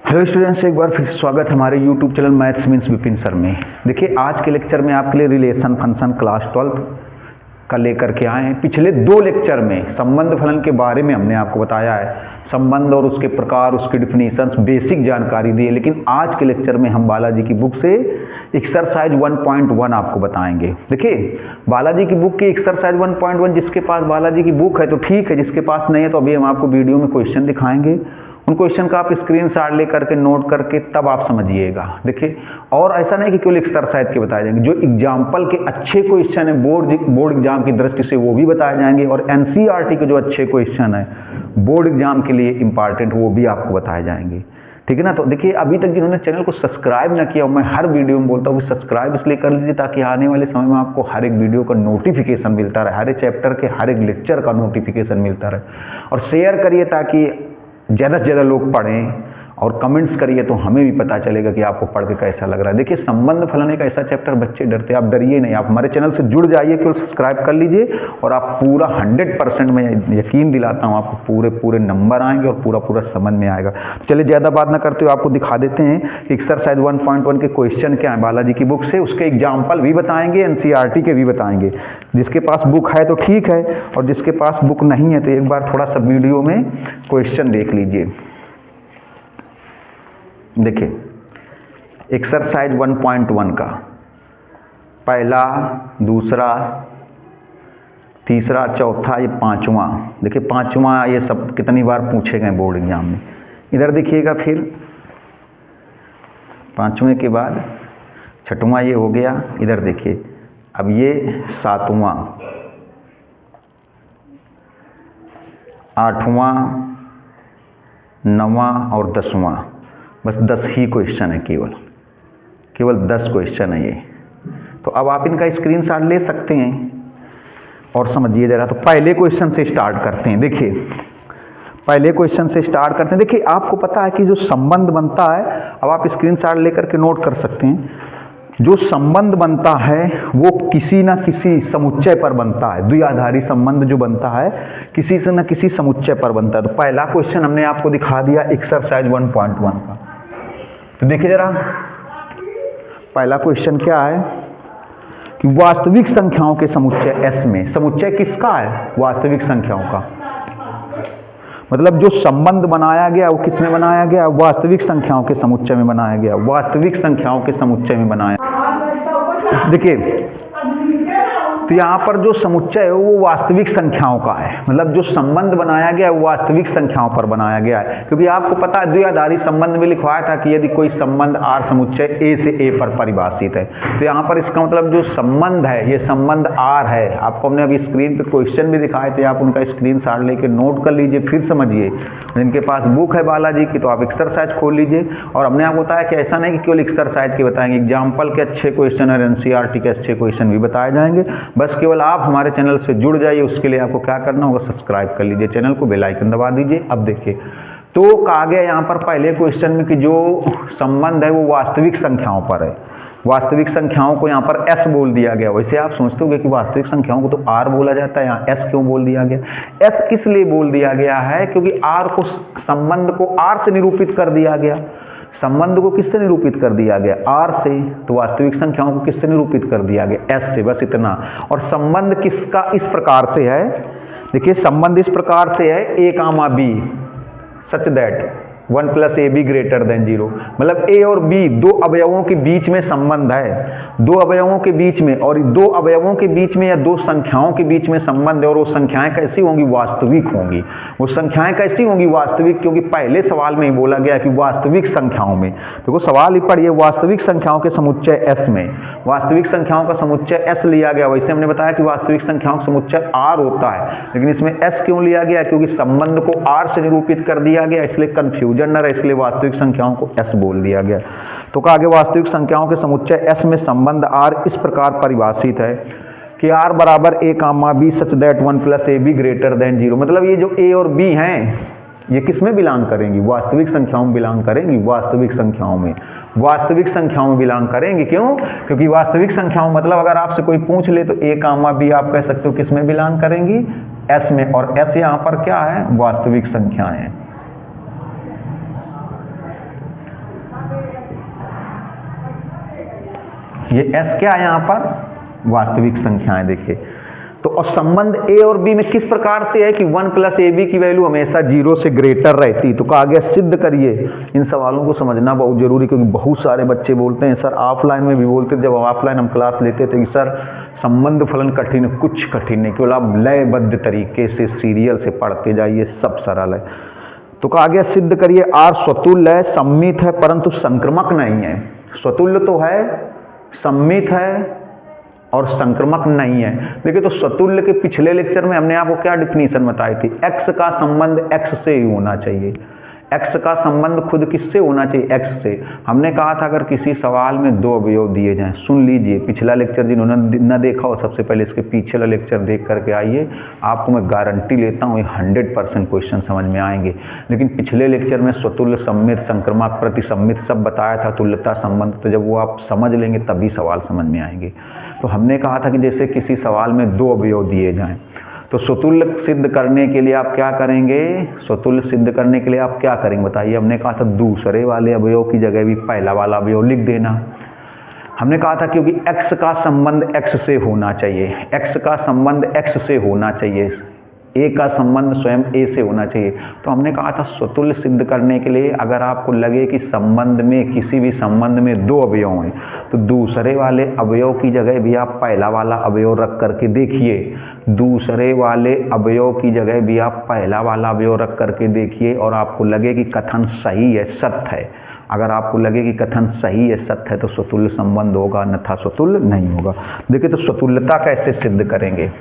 Hello students, एक बार फिर से स्वागत है हमारे YouTube channel maths means Vipin sir में। देखिए, आज के लेक्चर में आपके लिए रिलेशन फंक्शन क्लास 12 का लेकर के आए हैं। पिछले दो लेक्चर में संबंध फलन के बारे में हमने आपको बताया है, संबंध और उसके प्रकार, उसके डिफिनीशंस, बेसिक जानकारी दी है। लेकिन आज के लेक्चर में हम बालाजी की बुक से एक्सरसाइज 1.1 आपको बताएंगे। देखिए, बालाजी की बुक की एक्सरसाइज 1.1 जिसके पास बालाजी की बुक है तो ठीक है, जिसके पास नहीं है तो अभी हम आपको वीडियो में क्वेश्चन दिखाएंगे। उन क्वेश्चन का आप स्क्रीनशॉट लेकर के नोट करके तब आप समझिएगा। देखिए, और ऐसा नहीं कि केवल एक्सरसाइज के बताए जाएंगे, जो एग्जाम्पल के अच्छे क्वेश्चन है बोर्ड एग्जाम की दृष्टि से वो भी बताए जाएंगे, और एनसीईआरटी के जो अच्छे क्वेश्चन है बोर्ड एग्जाम के लिए इंपॉर्टेंट वो भी आपको बताए जाएंगे। ठीक है ना। तो देखिए, अभी तक जिन्होंने चैनल को सब्सक्राइब ना किया, मैं हर वीडियो में बोलता हूँ कि सब्सक्राइब इसलिए कर लीजिए ताकि आने वाले समय में आपको हर एक वीडियो का नोटिफिकेशन मिलता रहे, हर एक चैप्टर के हर एक लेक्चर का नोटिफिकेशन मिलता रहे। और शेयर करिए ताकि ज़्यादा से ज़्यादा लोग पढ़ें, और कमेंट्स करिए तो हमें भी पता चलेगा कि आपको पढ़ के कैसा लग रहा है। देखिए, संबंध फलन एक ऐसा चैप्टर, बच्चे डरते, आप डरिए नहीं, आप हमारे चैनल से जुड़ जाइए, केवल सब्सक्राइब कर लीजिए और आप पूरा 100% में यकीन दिलाता हूँ आपको पूरे नंबर आएंगे और पूरा समझ में आएगा। चलिए, ज़्यादा बात ना करते हुए आपको दिखा देते हैं एक्सरसाइज 1.1 के क्वेश्चन क्या है बालाजी की बुक से। उसके एग्जाम्पल भी बताएंगे, एनसीईआरटी के भी बताएंगे। जिसके पास बुक है तो ठीक है, और जिसके पास बुक नहीं है तो एक बार थोड़ा सा वीडियो में क्वेश्चन देख लीजिए। देखिए, एक्सरसाइज 1.1 का पहला, दूसरा, तीसरा, चौथा, ये पांचवा। देखिए, पांचवा ये सब कितनी बार पूछे गए बोर्ड एग्जाम में। इधर देखिएगा, फिर पांचवें के बाद छठवां ये हो गया। इधर देखिए, अब ये सातवां, आठवां, नवां और 10वां। बस 10 ही क्वेश्चन है, केवल 10 क्वेश्चन है ये। तो अब आप इनका स्क्रीनशॉट ले सकते हैं और समझिए जरा। तो पहले क्वेश्चन से स्टार्ट करते हैं। देखिए, पहले क्वेश्चन से स्टार्ट करते हैं। देखिए, आपको पता है कि जो संबंध बनता है, अब आप स्क्रीनशॉट लेकर के नोट कर सकते हैं, जो संबंध बनता है वो किसी न किसी समुच्चय पर बनता है। द्विआधारी संबंध जो बनता है किसी से न किसी समुच्चय पर बनता है। तो पहला क्वेश्चन हमने आपको दिखा दिया एक्सरसाइज 1.1 का। तो देखिए जरा, पहला क्वेश्चन क्या है कि वास्तविक संख्याओं के समुच्चय S में, समुच्चय किसका है? वास्तविक संख्याओं का। मतलब जो संबंध बनाया गया वो किस में बनाया गया? वास्तविक संख्याओं के समुच्चय में बनाया गया। वास्तविक संख्याओं के समुच्चय में बनाया। देखिए, तो यहाँ पर जो समुच्चय है वो वास्तविक संख्याओं का है। मतलब जो संबंध बनाया गया है वो वास्तविक संख्याओं पर बनाया गया है। क्योंकि आपको पता है द्विआधारी संबंध में लिखवाया था कि यदि कोई संबंध R समुच्चय A से A पर परिभाषित है, तो यहाँ पर इसका मतलब जो संबंध है ये संबंध R है। आपको हमने अभी स्क्रीन पे क्वेश्चन भी दिखाए थे, आप उनका स्क्रीनशॉट लेके नोट कर लीजिए, फिर समझिए। जिनके पास बुक है बालाजी की तो आप एक्सरसाइज खोल लीजिए। और हमने आपको बताया कि ऐसा नहीं कि केवल एक्सरसाइज के बताएंगे, एग्जाम्पल के अच्छे क्वेश्चन और एनसीईआरटी के अच्छे क्वेश्चन भी बताए जाएंगे। बस केवल आप हमारे चैनल से जुड़ जाइए। उसके लिए आपको क्या करना होगा, सब्सक्राइब कर लीजिए चैनल को, बेल आइकन दबा दीजिए। अब देखिए, तो कहा गया यहाँ पर पहले क्वेश्चन में कि जो संबंध है वो वास्तविक संख्याओं पर है। वास्तविक संख्याओं को यहाँ पर S बोल दिया गया। वैसे आप सोचते होंगे कि वास्तविक संख्याओं को तो R बोला जाता है, यहाँ S क्यों बोल दिया गया? S किस लिए बोल दिया गया है? क्योंकि R को, संबंध को R से निरूपित कर दिया गया। संबंध को किससे निरूपित कर दिया गया? R से। तो वास्तविक संख्याओं को किससे निरूपित कर दिया गया? S से। बस इतना। और संबंध किसका इस प्रकार से है? देखिए, संबंध इस प्रकार से है A, B such that 1 + AB greater than 0। मतलब A और B दो अवयवों के बीच में संबंध है, दो अवयवों के बीच में, और दो अवयवों के बीच में या दो संख्याओं के बीच में संबंध है। और वो संख्याएं कैसी होंगी? वास्तविक होंगी। वो संख्याएं कैसी होंगी? वास्तविक। क्योंकि पहले सवाल में ही बोला गया कि वास्तविक संख्याओं में। देखो, सवाल ही पढ़िए, वास्तविक संख्याओं के समुच्चय S में। वास्तविक संख्याओं का समुच्चय S लिया गया। वैसे हमने बताया कि वास्तविक संख्याओं का समुच्चय R होता है, लेकिन इसमें S क्यों लिया गया? क्योंकि संबंध को R से निरूपित कर दिया गया, इसलिए कंफ्यूजन न रहे, इसलिए वास्तविक संख्याओं को S बोल दिया गया। तो कहा गया वास्तविक संख्याओं के समुच्चय S में संबंध R इस प्रकार परिभाषित है कि R बराबर A, B such that 1 + AB greater than 0। मतलब ये जो A और B हैं ये किस में बिलोंग करेंगी? वास्तविक संख्याओं में बिलोंग करेंगी। वास्तविक संख्याओं में, वास्तविक संख्याओं में बिलोंग करेंगी। क्यों? क्योंकि वास्तविक संख्याओं मतलब अगर आपसे कोई पूछ ले तो A, B आप कह सकते हो किस में बिलोंग करेंगी? S में। और S यहाँ पर क्या है? वास्तविक संख्याएं हैं। ये s क्या है यहाँ पर, वास्तविक संख्याएं। देखिए तो और संबंध a और b में किस प्रकार से है कि 1 + ab की वैल्यू हमेशा 0 से ग्रेटर रहती। तो कहा गया सिद्ध करिए। इन सवालों को समझना बहुत जरूरी, क्योंकि बहुत सारे बच्चे बोलते हैं सर, ऑफलाइन में भी बोलते थे, जब ऑफलाइन हम क्लास लेते थे कि सर संबंध फलन कठिन है। कुछ कठिन नहीं, केवल आप लयबद्ध तरीके से सीरियल से पढ़ते जाइए, सब सरल है। तो कहा गया सिद्ध करिए R स्वतुल्य है, सम्मित है, परंतु संक्रमक नहीं है। स्वतुल्य तो है, सम्मित है और संक्रमक नहीं है। देखिए तो स्वतुल्य के पिछले लेक्चर में हमने आपको क्या डिफिनीशन बताई थी, x का संबंध x से ही होना चाहिए। x का संबंध खुद किससे होना चाहिए, x से। हमने कहा था अगर किसी सवाल में 2 अवयव दिए जाएं, सुन लीजिए पिछला लेक्चर जिन्होंने न देखा हो सबसे पहले इसके पीछे वाला लेक्चर देख करके आइए, आपको मैं गारंटी लेता हूँ 100% क्वेश्चन समझ में आएंगे। लेकिन पिछले लेक्चर में स्वतुल्य, सम्मित, संक्रमक, प्रतिसम्मित सब बताया था, तुल्यता संबंध, तो जब वो आप समझ लेंगे तभी सवाल समझ में आएंगे। तो हमने कहा था कि जैसे किसी सवाल में 2 अवयव दिए जाएं, तो स्वतुल्य सिद्ध करने के लिए आप क्या करेंगे, स्वतुल्य सिद्ध करने के लिए आप क्या करेंगे बताइए। हमने कहा था दूसरे वाले अवयव की जगह भी पहला वाला अवयव लिख देना। हमने कहा था क्योंकि x का संबंध x से होना चाहिए, x का संबंध x से होना चाहिए, a का संबंध स्वयं a से होना चाहिए। तो हमने कहा था स्वतुल्य सिद्ध करने के लिए अगर आपको लगे कि संबंध में, किसी भी संबंध में 2 अवयव हैं, तो दूसरे वाले अवयव की जगह भी आप पहला वाला अवयव रख करके देखिए। दूसरे वाले अवयव की जगह भी आप पहला वाला अवयव रख करके देखिए, और आपको लगे कि कथन सही है, सत्य है। अगर आपको लगे कि कथन सही है, सत्य है, तो स्वतुल्य संबंध होगा, अन्यथा स्वतुल्य नहीं होगा। देखिए तो स्वतुल्यता कैसे सिद्ध करेंगे,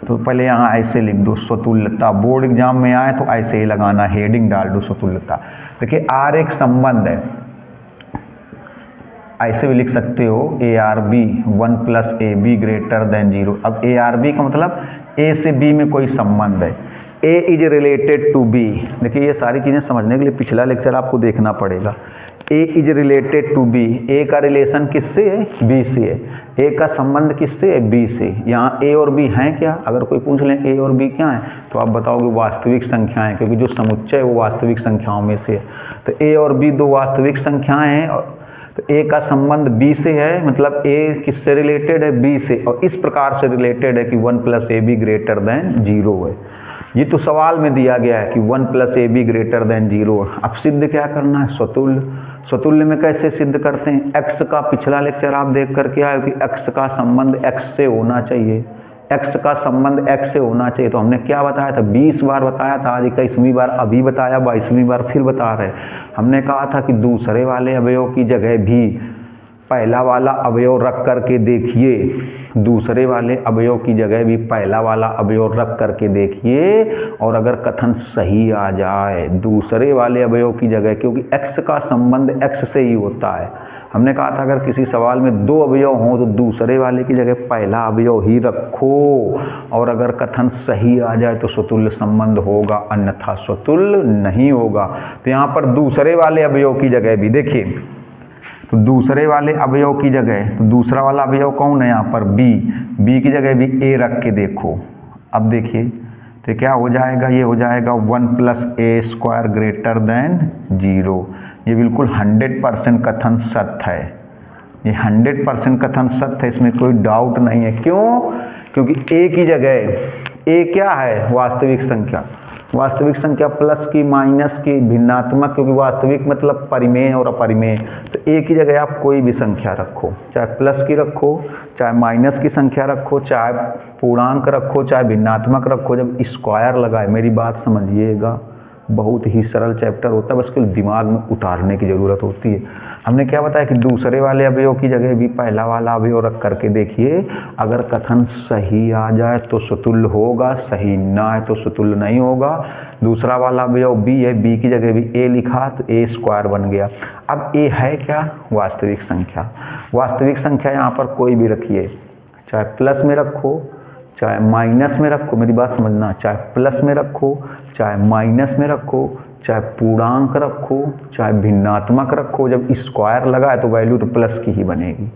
तो पहले यहाँ ऐसे लिख दो स्वतुल्यता। बोर्ड एग्जाम में आए तो ऐसे ही लगाना, हेडिंग डाल दो स्वतुल्यता। देखिए R एक संबंध है, ऐसे भी लिख सकते हो ARB 1 + AB > 0। अब ARB का मतलब A से B में कोई संबंध है, A is related to B। देखिए ये सारी चीज़ें समझने के लिए पिछला लेक्चर आपको देखना पड़ेगा। A is related to B, A का रिलेशन किससे है, B से है। A का संबंध किससे है, B से। यहाँ A और B हैं क्या, अगर कोई पूछ लें A और B क्या है, तो आप बताओगे वास्तविक संख्याएं, क्योंकि जो समुच्चय है वो वास्तविक संख्याओं में से है। तो A और B 2 वास्तविक संख्याएं हैं, तो A का संबंध B से है, मतलब A किससे रिलेटेड है, B से, और इस प्रकार से रिलेटेड है कि 1 + AB > 0 है। ये तो सवाल में दिया गया है कि 1 + AB > 0। अब सिद्ध क्या करना है, स्वतुल्य। स्वतुल्य में कैसे सिद्ध करते हैं, x का पिछला लेक्चर आप देख करके आए कि x का संबंध x से होना चाहिए, x का संबंध x से होना चाहिए। तो हमने क्या बताया था, 20 बार बताया था, आज 21वीं बार अभी बताया, 22वीं बार फिर बता रहे। हमने कहा था कि दूसरे वाले अवयव की जगह भी पहला वाला अवयव रख करके देखिए, दूसरे वाले अवयव की जगह भी पहला वाला अवयव रख करके देखिए, और अगर कथन सही आ जाए दूसरे वाले अवयव की जगह, क्योंकि x का संबंध x से ही होता है। हमने कहा था अगर किसी सवाल में 2 अवयव हों तो दूसरे वाले की जगह पहला अवयव ही रखो, और अगर कथन सही आ जाए तो स्वतुल्य संबंध होगा, अन्यथा स्वतुल्य नहीं होगा। तो यहाँ पर दूसरे वाले अवयव की जगह भी देखिए, तो दूसरे वाले अवयव की जगह, तो दूसरा वाला अवयव कौन है यहाँ पर, B की जगह भी A रख के देखो। अब देखिए तो क्या हो जाएगा, ये हो जाएगा 1 + A² > 0। ये बिल्कुल 100% कथन सत्य है, ये 100% कथन सत्य है, इसमें कोई डाउट नहीं है। क्यों, क्योंकि A की जगह, A क्या है, वास्तविक संख्या। वास्तविक संख्या प्लस की, माइनस की, भिन्नात्मक, क्योंकि वास्तविक मतलब परिमेय और अपरिमेय। तो A की जगह आप कोई भी संख्या रखो, चाहे प्लस की रखो, चाहे माइनस की संख्या रखो, चाहे पूर्णांक रखो, चाहे भिन्नात्मक रखो, जब स्क्वायर लगाए, मेरी बात समझिएगा, बहुत ही सरल चैप्टर होता है, बस केवल दिमाग में उतारने की ज़रूरत होती है। हमने क्या बताया कि दूसरे वाले अवयव की जगह भी पहला वाला अवयव रख करके देखिए, अगर कथन सही आ जाए तो स्वतुल्य होगा, सही ना है तो स्वतुल्य नहीं होगा। दूसरा वाला अवयव B है, B की जगह भी A लिखा तो A² बन गया। अब A है क्या, वास्तविक संख्या। वास्तविक संख्या यहाँ पर कोई भी रखिए, चाहे प्लस में रखो, चाहे माइनस में रखो, मेरी बात समझना, चाहे प्लस में रखो, चाहे माइनस में रखो, चाहे पूर्णांक रखो, चाहे भिन्नात्मक रखो, जब स्क्वायर लगा है तो वैल्यू तो प्लस की ही बनेगी,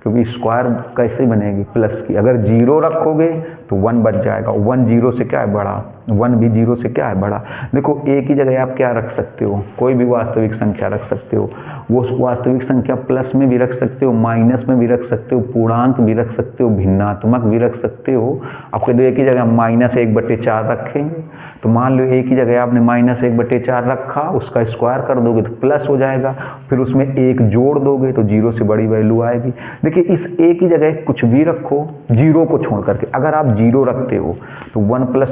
क्योंकि स्क्वायर कैसे बनेगी, प्लस की। अगर 0 रखोगे तो 1 बच जाएगा। 1 0 से क्या है बड़ा, 1 भी 0 से क्या है बड़ा। देखो एक ही जगह आप क्या रख सकते हो, कोई भी वास्तविक संख्या रख सकते हो। वो वास्तविक संख्या प्लस में भी रख सकते हो, माइनस में भी रख सकते हो, पूर्णांक भी रख सकते हो, भिन्नात्मक भी रख सकते हो। आपके दो एक ही जगह -1/4 रखेंगे तो मान लो एक ही जगह आपने -1/4 रखा, उसका स्क्वायर कर दोगे तो प्लस हो जाएगा, फिर उसमें 1 जोड़ दोगे तो 0 से बड़ी वैल्यू आएगी। देखिए इस एक ही जगह कुछ भी रखो 0 को छोड़ करके, अगर आप 0 रखते हो तो 1 +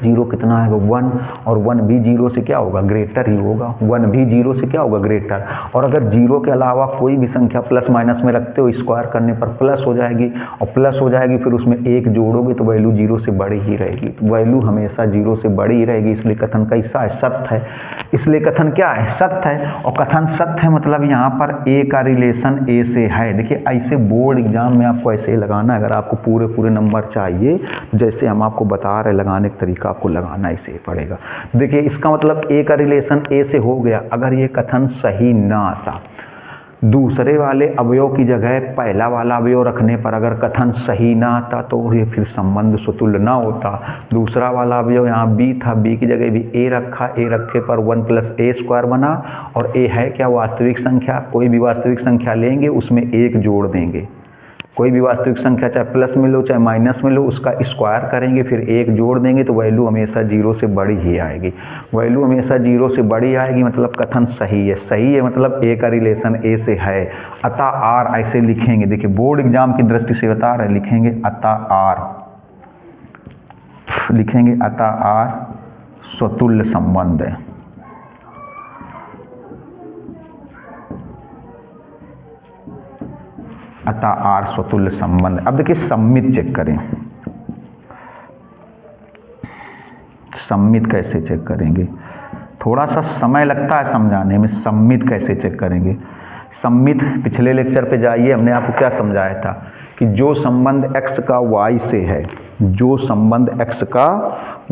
0 कितना आएगा 1, और 1 भी 0 से क्या होगा ग्रेटर ही होगा, 1 भी 0 से क्या होगा ग्रेटर। और अगर 0 के अलावा कोई भी संख्या प्लस माइनस में रखते हो, स्क्वायर करने पर प्लस हो जाएगी, और प्लस हो जाएगी फिर उसमें 1 जोड़ोगे तो वैल्यू 0 से बड़ी ही रहेगी। तो वैल्यू हमेशा 0 से बड़ी ही रहेगी, इसलिए कथन कैसा है, सत्य है। इसलिए कथन क्या है, सत्य है। और कथन सत्य है मतलब यहाँ पर ए का रिलेशन ए से है। देखिए ऐसे बोर्ड एग्जाम में आपको ऐसे लगाना है, अगर आपको पूरे नंबर चाहिए जैसे हम आपको बता रहे लगाने का तरीका आपको लगाना ऐसे पड़ेगा। देखिए इसका मतलब ए का रिलेशन ए से हो गया। अगर ये कथन सही ना आता, दूसरे वाले अवयव की जगह पहला वाला अवयव रखने पर अगर कथन सही ना आता तो ये फिर संबंध स्वतुल्य ना होता। दूसरा वाला अवयव यहाँ बी था, बी की जगह भी ए रखा, ए रखे पर 1 + a² बना, और ए है क्या वास्तविक संख्या। कोई भी वास्तविक संख्या लेंगे उसमें 1 जोड़ देंगे, कोई भी वास्तविक संख्या चाहे प्लस में लो चाहे माइनस में लो उसका स्क्वायर करेंगे, फिर 1 जोड़ देंगे तो वैल्यू हमेशा 0 से बड़ी ही आएगी। वैल्यू हमेशा 0 से बड़ी आएगी मतलब कथन सही है। सही है मतलब ए का रिलेशन ए से है। अतः आर ऐसे लिखेंगे, देखिए बोर्ड एग्जाम की दृष्टि से बता रहे, लिखेंगे अतः आर, लिखेंगे अतः आर स्वतुल्य संबंध है। अतः आर स्वतुल्य संबंध। अब देखिए सम्मित चेक करें, सम्मित कैसे चेक करेंगे, थोड़ा सा समय लगता है समझाने में। सम्मित कैसे चेक करेंगे, सम्मित पिछले लेक्चर पे जाइए, हमने आपको क्या समझाया था कि जो संबंध x का y से है, जो संबंध x का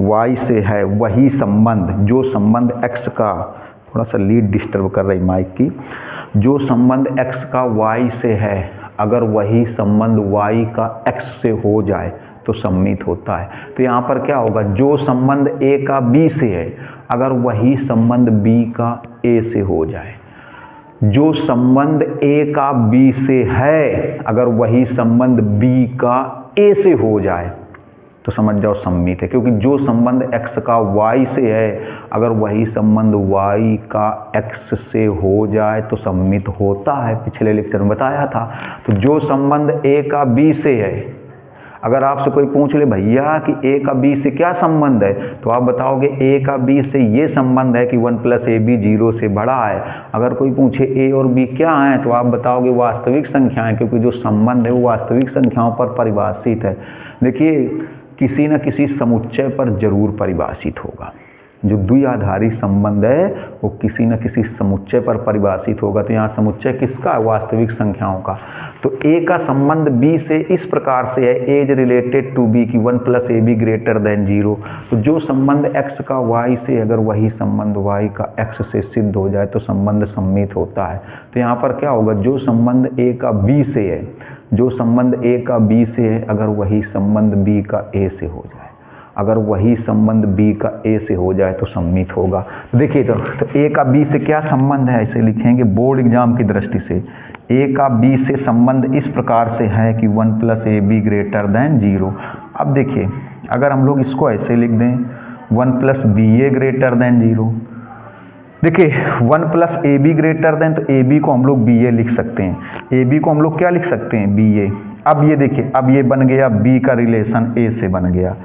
y से है वही संबंध, जो संबंध x का, थोड़ा सा लीड डिस्टर्ब कर रही माइक की, जो संबंध x का y से है अगर वही संबंध y का x से हो जाए तो सम्मित होता है। तो यहाँ पर क्या होगा, जो संबंध a का b से है अगर वही संबंध b का a से हो जाए, जो संबंध a का b से है अगर वही संबंध b का a से हो जाए तो समझ जाओ सम्मित है। क्योंकि जो संबंध x का y से है अगर वही संबंध y का x से हो जाए तो सम्मित होता है, पिछले लेक्चर में बताया था। तो जो संबंध a का b से है, अगर आपसे कोई पूछ ले भैया कि a का b से क्या संबंध है, तो आप बताओगे a का b से ये संबंध है कि 1 + ab 0 से बड़ा है। अगर कोई पूछे a और b क्या है तो आप बताओगे वास्तविक संख्याएं, क्योंकि जो संबंध है वो वास्तविक संख्याओं पर परिभाषित है। देखिए किसी न किसी समुच्चय पर जरूर परिभाषित होगा, जो द्विआधारी संबंध है वो किसी न किसी समुच्चय पर परिभाषित होगा। तो यहाँ समुच्चय किसका है, वास्तविक संख्याओं का। तो a का संबंध b से इस प्रकार से है, a is related to b की 1 + ab ग्रेटर देन 0। तो जो संबंध x का y से अगर वही संबंध y का x से सिद्ध हो जाए तो संबंध सम्मित होता है। तो यहाँ पर क्या होगा, जो संबंध a का b से है, जो संबंध a का b से है अगर वही संबंध b का a से हो जाए, अगर वही संबंध b का a से हो जाए तो सम्मित होगा। देखिए तो a का b से क्या संबंध है, ऐसे लिखेंगे बोर्ड एग्जाम की दृष्टि से। a का b से संबंध इस प्रकार से है कि 1 + ab ग्रेटर देन 0। अब देखिए अगर हम लोग इसको ऐसे लिख दें 1 + ba ग्रेटर देन 0, देखिए 1 + ab ग्रेटर देन, तो ab को हम लोग ba लिख सकते हैं। ab को हम लोग क्या लिख सकते हैं, ba। अब ये देखिए, अब ये बन गया b का रिलेशन a से बन गया,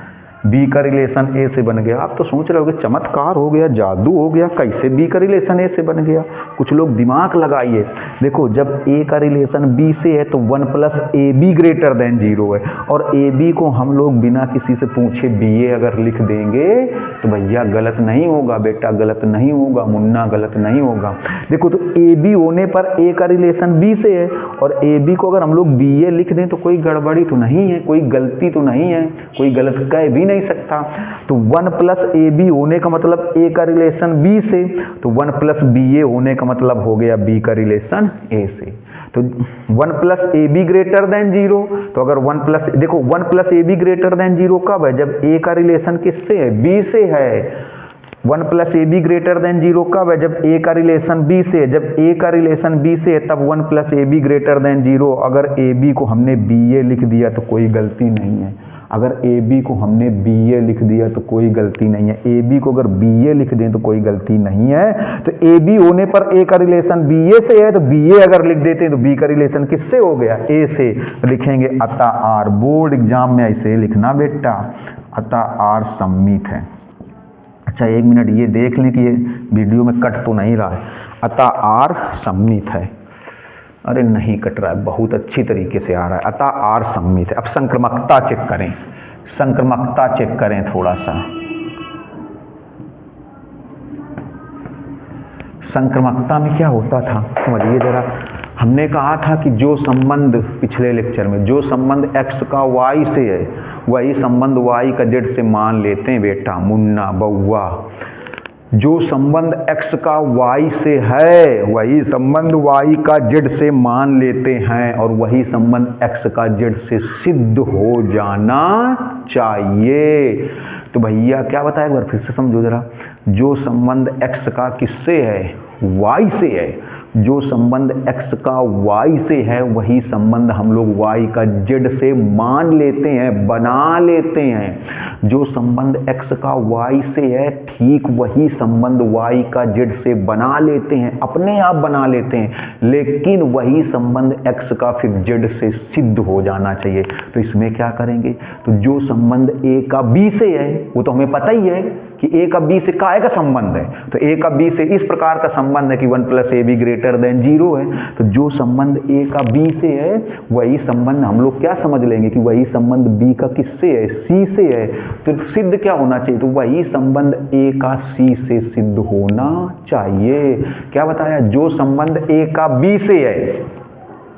b का रिलेशन a से बन गया। आप तो सोच रहे होगे चमत्कार हो गया, जादू हो गया, कैसे b का रिलेशन a से बन गया। कुछ लोग दिमाग लगाइए, देखो जब a का रिलेशन b से है तो 1 + ab ग्रेटर देन 0 है, और ab को हम लोग बिना किसी से पूछे ba अगर लिख देंगे तो भैया गलत नहीं होगा, बेटा गलत नहीं होगा, मुन्ना गलत नहीं होगा। देखो तो ab होने पर a का रिलेशन b से है, और ab को अगर हम लोग ba लिख दें तो कोई गड़बड़ी तो नहीं है, कोई गलती तो नहीं है, कोई गलत कह भी नहीं सकता। तो 1 + ab होने का मतलब a का रिलेशन b से, तो 1 + ba होने का मतलब हो गया b का रिलेशन a से। तो 1 + ab ग्रेटर देन 0, तो अगर 1 प्लस, देखो 1 plus A be greater than 0 कब है? जब ए का रिलेशन किससे है? बी से है। 1 plus A be greater than 0 कब है? जब ए का रिलेशन बी से है। जब ए का रिलेशन बी से है तब 1 plus A be greater than 0। अगर ए बी को हमने बी ए लिख दिया तो कोई गलती नहीं है। अगर ए बी को हमने बी ए लिख दिया तो कोई गलती नहीं है। ए बी को अगर बी ए लिख दें तो कोई गलती नहीं है। तो ए बी होने पर ए का रिलेशन बी ए से है, तो बी ए अगर लिख देते हैं तो बी का रिलेशन किससे हो गया? ए से। तो लिखेंगे अतः आर, बोर्ड एग्जाम में ऐसे लिखना बेटा, अतः आर सम्मित है। अच्छा 1 मिनट ये देख लें कि ये वीडियो में कट तो नहीं रहा है। अतः आर सम्मित है। अरे नहीं कट रहा है, बहुत अच्छी तरीके से आ रहा है। अतः आर सम्मित है। अब संक्रमकता चेक करें, संक्रमकता चेक करें थोड़ा सा। संक्रमकता में क्या होता था समझिए जरा। हमने कहा था कि जो संबंध पिछले लेक्चर में, जो संबंध x का y से है वही संबंध y का z से मान लेते हैं बेटा, मुन्ना बउआ। जो संबंध x का y से है वही संबंध y का z से मान लेते हैं, और वही संबंध x का z से सिद्ध हो जाना चाहिए। तो भैया क्या बताया एक बार फिर से समझो जरा। जो संबंध x का किससे है? y से है। जो संबंध x का y से है वही संबंध हम लोग y का z से मान लेते हैं, बना लेते हैं। जो संबंध x का y से है ठीक वही संबंध y का z से बना लेते हैं, अपने आप बना लेते हैं, लेकिन वही संबंध x का फिर z से सिद्ध हो जाना चाहिए। तो इसमें क्या करेंगे? तो जो संबंध a का b से है वो तो हमें पता ही है कि a का b से काय का संबंध है। तो a का b से इस प्रकार का संबंध है कि 1 plus A be greater than 0 है। तो जो संबंध a का b से है वही संबंध हम लोग क्या समझ लेंगे कि वही संबंध b का किससे है? c से है। तो सिद्ध क्या होना चाहिए? तो वही संबंध a का c से सिद्ध होना चाहिए। क्या बताया? जो संबंध a का b से है,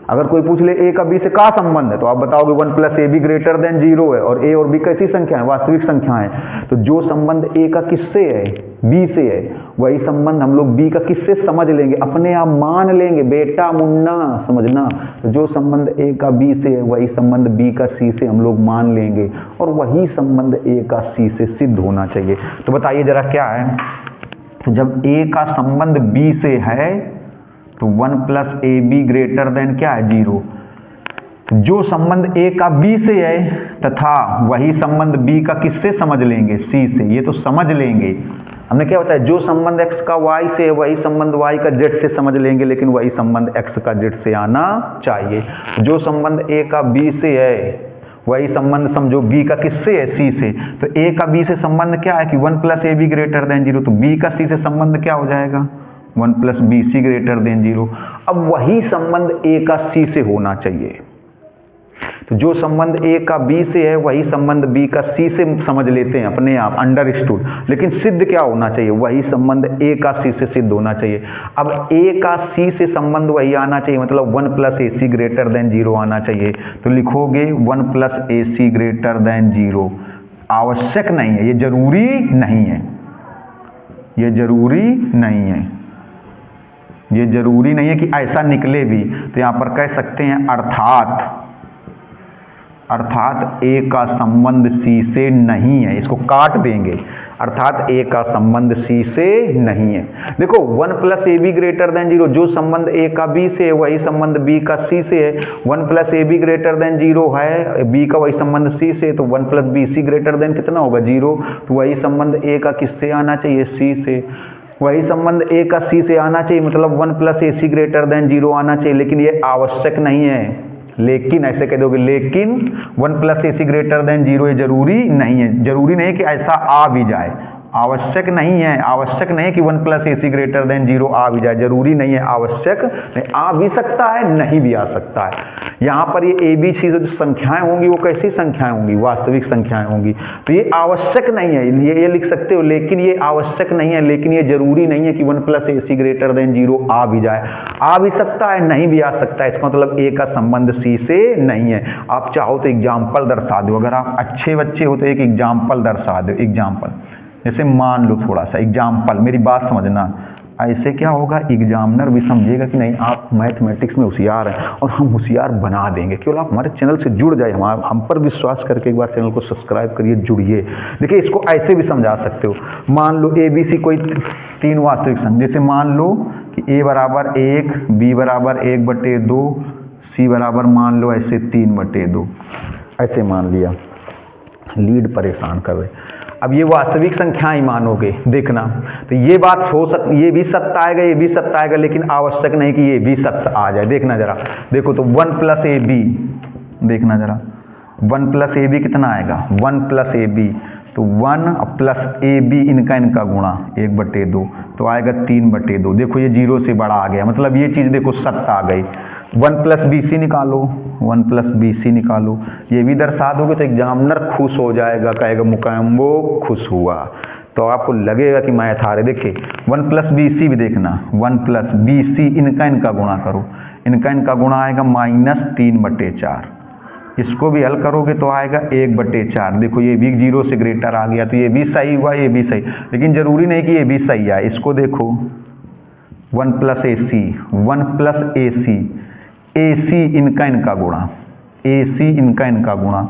अगर कोई पूछ ले a का b से क्या संबंध है तो आप बताओगे 1 plus A be greater than 0 है, और a और b कैसी संख्या है? वास्तविक संख्या है। तो जो संबंध a का किससे है? b से है, वही संबंध हम लोग b का किससे समझ लेंगे? अपने आप मान लेंगे बेटा, मुन्ना समझना। तो जो संबंध a का b से है वही संबंध b का c से हम लोग मान लेंगे, और वही संबंध a का c से सिद्ध होना चाहिए। तो बताइए जरा क्या है? तो जब a का संबंध b से है तो 1 plus A be greater than क्या है? 0। जो संबंध a का b से है तथा वही संबंध b का किससे समझ लेंगे? c से। ये तो समझ लेंगे। हमने क्या बताया? जो संबंध x का y से है वही संबंध y का z से समझ लेंगे, लेकिन वही संबंध x का z से आना चाहिए। जो संबंध a का b से है वही संबंध समझो b का किससे है? c से। तो a का b से संबंध क्या है कि 1 plus A be greater than 0। तो b का c से संबंध क्या हो जाएगा? 1 plus B C greater than 0। अब वही संबंध a का c से होना चाहिए। तो जो संबंध a का b से है वही संबंध b का c से समझ लेते हैं अपने आप, अंडरस्टूड। लेकिन सिद्ध क्या होना चाहिए? वही संबंध a का c से सिद्ध होना चाहिए। अब a का c से संबंध वही आना चाहिए, मतलब 1 प्लस ए सी ग्रेटर देन 0 आना चाहिए। तो लिखोगे 1 प्लस ए सी ग्रेटर देन 0। आवश्यक नहीं है, ये जरूरी नहीं है, ये जरूरी नहीं है, ये जरूरी नहीं है कि ऐसा निकले भी। तो यहाँ पर कह सकते हैं अर्थात a का संबंध c से नहीं है। इसको काट देंगे, अर्थात a का संबंध c से नहीं है। देखो 1 plus A be greater than 0, जो संबंध a का b से है वही संबंध b का c से है। 1 plus A be greater than 0 है, b का वही संबंध c से, तो 1 plus B C greater than कितना होगा? 0। तो वही संबंध a का किससे आना चाहिए? c से। वही संबंध a का c से आना चाहिए, मतलब 1 प्लस ए सी ग्रेटर देन 0 आना चाहिए। लेकिन ये आवश्यक नहीं है, लेकिन ऐसे कह दोगे, लेकिन 1 प्लस ए सी ग्रेटर देन 0 ये जरूरी नहीं है। जरूरी नहीं है कि ऐसा आ भी जाए, आवश्यक नहीं है। आवश्यक नहीं है कि 1 प्लस ए सी ग्रेटर देन 0 आ भी जाए, जरूरी नहीं है, आवश्यक नहीं। आ भी सकता है, नहीं भी आ सकता है। यहाँ पर ये ए बी सी जो संख्याएं होंगी वो कैसी संख्याएं होंगी? वास्तविक संख्याएं होंगी। तो ये आवश्यक नहीं है, ये लिख सकते हो, लेकिन ये आवश्यक नहीं है, लेकिन ये जरूरी नहीं है कि 1 प्लस ए सी ग्रेटर देन 0 आ भी जाए। आ भी सकता है, नहीं भी आ सकता है। इसका मतलब ए का संबंध सी से नहीं है। आप चाहो तो एग्जाम्पल दर्शा दो, अगर आप अच्छे बच्चे हो तो एक एग्जाम्पल दर्शा दो। एग्जाम्पल जैसे मान लो, थोड़ा सा एग्जाम्पल, मेरी बात समझना, ऐसे क्या होगा, एग्जामिनर भी समझेगा कि नहीं आप मैथमेटिक्स में होशियार हैं और हम होशियार बना देंगे। केवल आप हमारे चैनल से जुड़ जाए, हम पर विश्वास करके एक बार चैनल को सब्सक्राइब करिए, जुड़िए। देखिए इसको ऐसे भी समझा सकते हो, मान लो ए बी सी कोई 3 वास्तविक संख्या, जैसे मान लो कि a बराबर 1, b बराबर 1/2, c बराबर मान लो ऐसे 3/2, ऐसे मान लिया। लीड परेशान कर रहे। अब ये वास्तविक संख्याएं मानोगे, देखना तो ये बात हो सकती, ये भी सत्य आएगा, ये भी सत्य आएगा, लेकिन आवश्यक नहीं कि ये भी सत्य आ जाए। देखना जरा, देखो तो 1 + ab, देखना जरा 1 + ab कितना आएगा, 1 + ab, तो 1 + ab इनका गुणा 1/2 तो आएगा 3/2। देखो ये 0 से बड़ा आ गया, मतलब ये चीज़ देखो सत्य आ गई। 1 + bc निकालो, 1 + bc निकालो, ये भी दर्शा दोगे तो एग्जामिनर खुश हो जाएगा, कहेगा मुकाम्बो खुश हुआ। तो आपको लगेगा कि मैथ आ रहे। देखिए 1 + bc भी देखना, 1 + bc इनका गुणा करो, इनका गुणा आएगा -3/4। इसको भी हल करोगे तो आएगा 1/4। देखो ये भी 0 से ग्रेटर आ गया, तो ये भी सही हुआ, ये भी सही, लेकिन ज़रूरी नहीं कि ये भी सही आए। इसको देखो 1 + ac, 1 + ac, ac इनका गुणा, ac इनका गुणा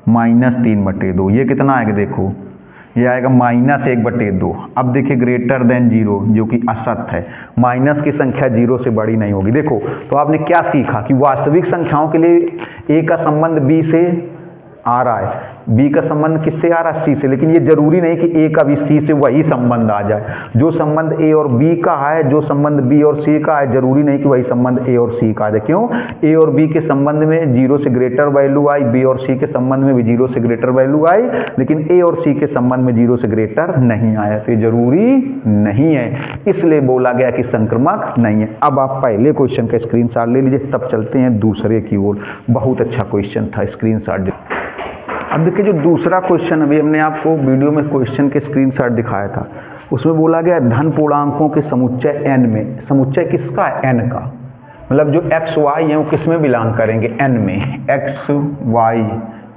-3/2, ये कितना आएगा, देखो ये आएगा -1/2। अब देखिए ग्रेटर देन 0 जो कि असत्य है, माइनस की संख्या 0 से बड़ी नहीं होगी। देखो तो आपने क्या सीखा कि वास्तविक संख्याओं के लिए a का संबंध b से आ रहा है, b का संबंध किससे आ रहा है, c से, लेकिन ये जरूरी नहीं कि a का भी c से वही संबंध आ जाए। जो संबंध a और b का है, जो संबंध b और c का है, जरूरी नहीं कि वही संबंध a और c का आ जाए। क्यों, a और b के संबंध में 0 से ग्रेटर वैल्यू आई, b और c के संबंध में भी 0 से ग्रेटर वैल्यू आई, लेकिन a और c के संबंध में 0 से ग्रेटर नहीं आया, तो ये जरूरी नहीं है, इसलिए बोला गया कि संक्रमक नहीं है। अब आप पहले क्वेश्चन का स्क्रीनशॉट ले लीजिए, तब चलते हैं दूसरे की ओर। बहुत अच्छा क्वेश्चन था, स्क्रीनशॉट। अब देखिए जो दूसरा क्वेश्चन अभी हमने आपको वीडियो में क्वेश्चन के स्क्रीनशॉट दिखाया था, उसमें बोला गया धन पूर्णांकों के समुच्चय n में, समुच्चय किसका है, n का, मतलब जो x y है वो किस में बिलोंग करेंगे, n में। x y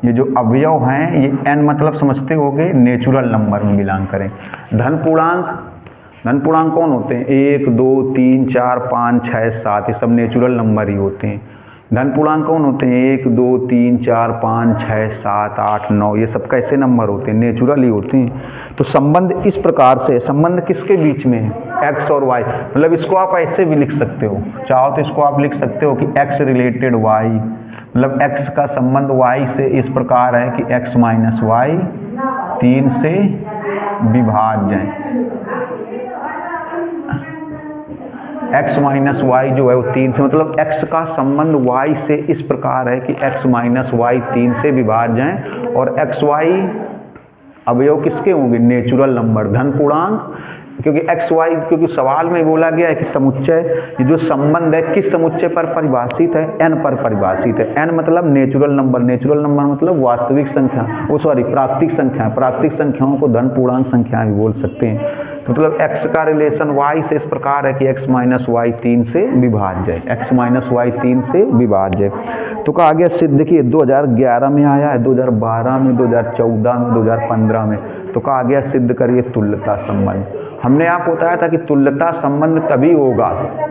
ये जो अवयव हैं ये n मतलब समझते होगे नेचुरल नंबर में बिलोंग करें। धन पूर्णांक कौन होते हैं, 1 2 3 4 5 6 7, ये सब नेचुरल नंबर ही होते हैं। धन पूर्णांक कौन होते हैं, 1 2 3 4 5 6 7 8 9, ये सब कैसे नंबर होते हैं, नेचुरल ही होते हैं। तो संबंध इस प्रकार से, संबंध किसके बीच में है, x और y, मतलब इसको आप ऐसे भी लिख सकते हो, चाहो तो इसको आप लिख सकते हो कि x रिलेटेड y, मतलब x का संबंध y से इस प्रकार है कि x - y 3 से विभाज्य है। x - y जो है वो 3 से, मतलब x का संबंध y से इस प्रकार है कि x - y 3 से विभाज्य हैं, और x y अवयव किसके होंगे, नेचुरल नंबर, धन पूर्णांक। क्योंकि x y, क्योंकि सवाल में बोला गया है कि समुच्चय, ये जो संबंध है किस समुच्चय पर परिभाषित है, n पर परिभाषित है। n मतलब नेचुरल नंबर, नेचुरल नंबर मतलब वास्तविक संख्या, प्राकृतिक संख्या, प्राकृतिक संख्याओं को धन पूर्णांक संख्याएं भी बोल सकते हैं। तो मतलब x का रिलेशन y से इस प्रकार है कि x - y 3 से विभाज्य है, x - y 3 से विभाज्य है। तो कहा गया सिद्ध, देखिए 2011 में आया है, 2012 में, 2014 में, 2015 में, तो कहा गया सिद्ध करिए तुल्यता संबंध। हमने आपको बताया था कि तुल्यता संबंध तभी होगा,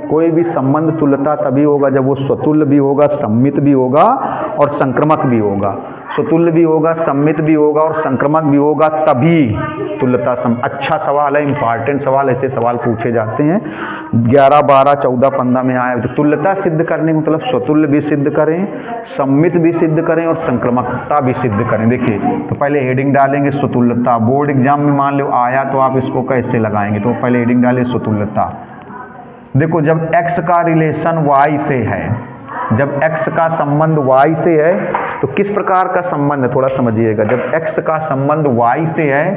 कोई भी संबंध तुल्यता तभी होगा जब वो स्वतुल्य भी होगा, सम्मित भी होगा और संक्रमक भी होगा। स्वतुल्य भी होगा, सम्मित भी होगा और संक्रमक भी होगा, तभी तुल्यता संबंध। अच्छा सवाल है, इंपॉर्टेंट सवाल, ऐसे सवाल पूछे जाते हैं। 11 12 14 15 में आया। तो तुल्यता सिद्ध करने मतलब स्वतुल्य भी सिद्ध करें, सम्मित भी सिद्ध करें और संक्रमकता भी सिद्ध करें। देखिए तो पहले हेडिंग डालेंगे स्वतुल्यता। बोर्ड एग्जाम में मान लो आया तो आप इसको कैसे लगाएंगे, तो पहले हेडिंग डालें स्वतुल्यता। देखो जब x का रिलेशन y से है, जब x का संबंध y से है तो किस प्रकार का संबंध है, थोड़ा समझिएगा। जब x का संबंध y से है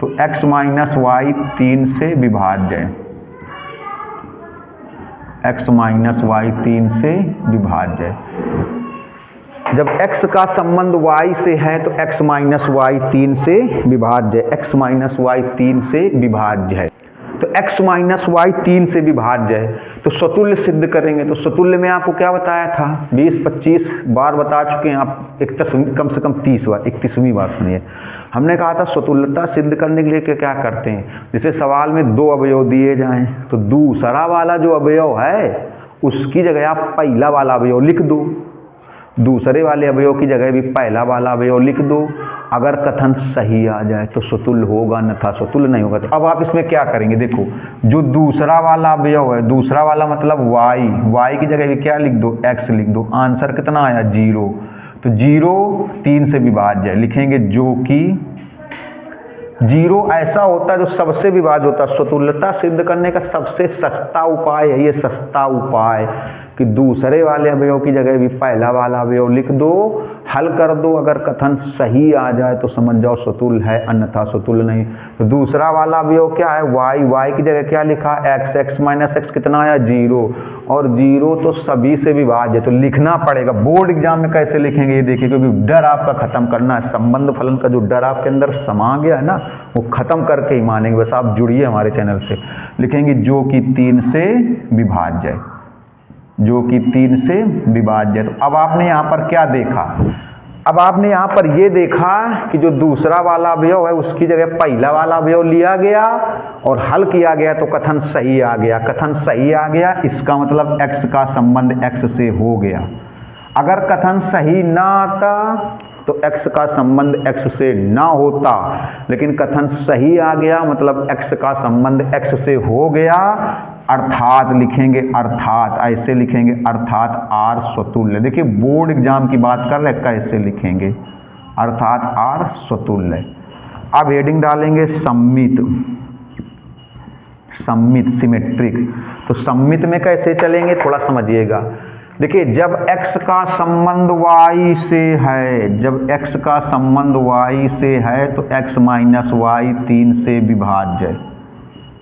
तो x - y 3 से विभाज्य है, x - y 3 से विभाज्य है। जब x का संबंध y से है तो x - y 3 से विभाज्य है, x - y 3 से विभाज्य है। तो x - y 3 से विभाज्य है, तो स्वतुल्य सिद्ध करेंगे। तो स्वतुल्य में आपको क्या बताया था, 20-25 बार बता चुके हैं आप, कम से कम 30 बार, 31वीं बार सुनिए। हमने कहा था स्वतुल्यता सिद्ध करने के लिए क्या करते हैं, जैसे सवाल में 2 अवयव दिए जाएं तो दूसरा वाला जो अवयव है उसकी जगह आप पहला वाला अवयव लिख दो, दूसरे वाले अवयव की जगह भी पहला वाला अवयव लिख दो। अगर कथन सही आ जाए तो स्वतुल्य होगा, अन्यथा स्वतुल्य नहीं होगा। तो अब आप इसमें क्या करेंगे, देखो जो दूसरा वाला अवयव है, दूसरा वाला मतलब y की जगह भी क्या लिख दो, x लिख दो। आंसर कितना आया 0, तो 0 3 से विभाज्य लिखेंगे, जो कि 0 ऐसा होता है जो सबसे विभाज्य होता है। स्वतुल्यता सिद्ध करने का सबसे सस्ता उपाय है ये, सस्ता उपाय कि दूसरे वाले अवयव की जगह भी पहला वाला अवयव लिख दो, हल कर दो। अगर कथन सही आ जाए तो समझ जाओ स्वतुल्य है, अन्यथा स्वतुल्य नहीं। तो दूसरा वाला अवयव क्या है, y की जगह क्या लिखा, x माइनस x कितना आया 0, और 0 तो सभी से विभाज्य है, तो लिखना पड़ेगा। बोर्ड एग्जाम में कैसे लिखेंगे ये देखिए, क्योंकि डर आपका खत्म करना है। संबंध फलन का जो डर आपके अंदर समा गया है ना, वो खत्म करके ही मानेंगे। बस आप जुड़िए हमारे चैनल से। लिखेंगे जो कि 3 से विभाज्य है, जो कि 3 से विभाज्य। तो अब आपने यहाँ पर क्या देखा, अब आपने यहाँ पर ये देखा कि जो दूसरा वाला अवयव है उसकी जगह पहला वाला अवयव लिया गया और हल किया गया, तो कथन सही आ गया। कथन सही आ गया इसका मतलब x का संबंध x से हो गया। अगर कथन सही ना आता तो x का संबंध x से ना होता, लेकिन कथन सही आ गया मतलब x का संबंध x से हो गया। अर्थात लिखेंगे, अर्थात ऐसे लिखेंगे, अर्थात R स्वतुल्य। देखिए बोर्ड एग्जाम की बात कर रहे हैं, कैसे लिखेंगे, अर्थात R स्वतुल्य। अब हेडिंग डालेंगे सम्मित, सम्मित सिमेट्रिक। तो सम्मित में कैसे चलेंगे थोड़ा समझिएगा। देखिए जब x का संबंध y से है, जब x का संबंध y से है तो x माइनस y 3 से विभाज्य।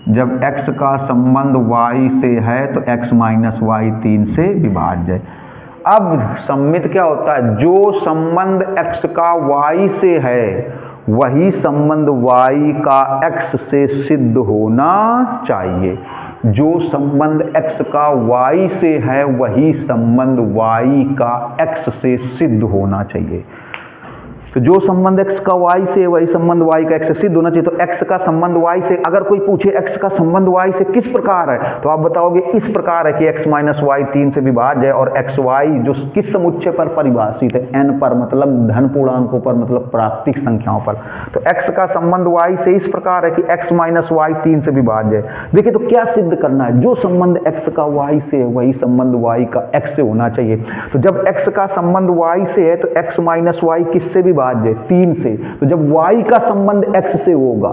जब x का संबंध y से है तो x माइनस y 3 से विभाज्य। अब सम्मित क्या होता है, जो संबंध x का y से है वही संबंध y का x से सिद्ध होना चाहिए। जो संबंध x का y से है वही संबंध y का x से सिद्ध होना चाहिए। तो जो संबंध x का y से वही संबंध y का x से सिद्ध होना चाहिए। तो x का संबंध y से, अगर कोई पूछे x का संबंध y से किस प्रकार है, तो आप बताओगे इस प्रकार है कि x माइनस y 3 से विभाज्य है और x y जो किस समुच्चय पर परिभाषित है, n पर, मतलब धन पूर्णांकों पर, मतलब प्राकृतिक संख्याओं पर। तो x का संबंध y से इस प्रकार है कि x माइनस y 3 से विभाज्य है। देखिए तो क्या सिद्ध करना है, जो संबंध x का y से है वही संबंध y का x से होना चाहिए। तो जब x का संबंध y से है तो x माइनस y किससे विभाज्य, 3 से। तो जब y का संबंध x से होगा,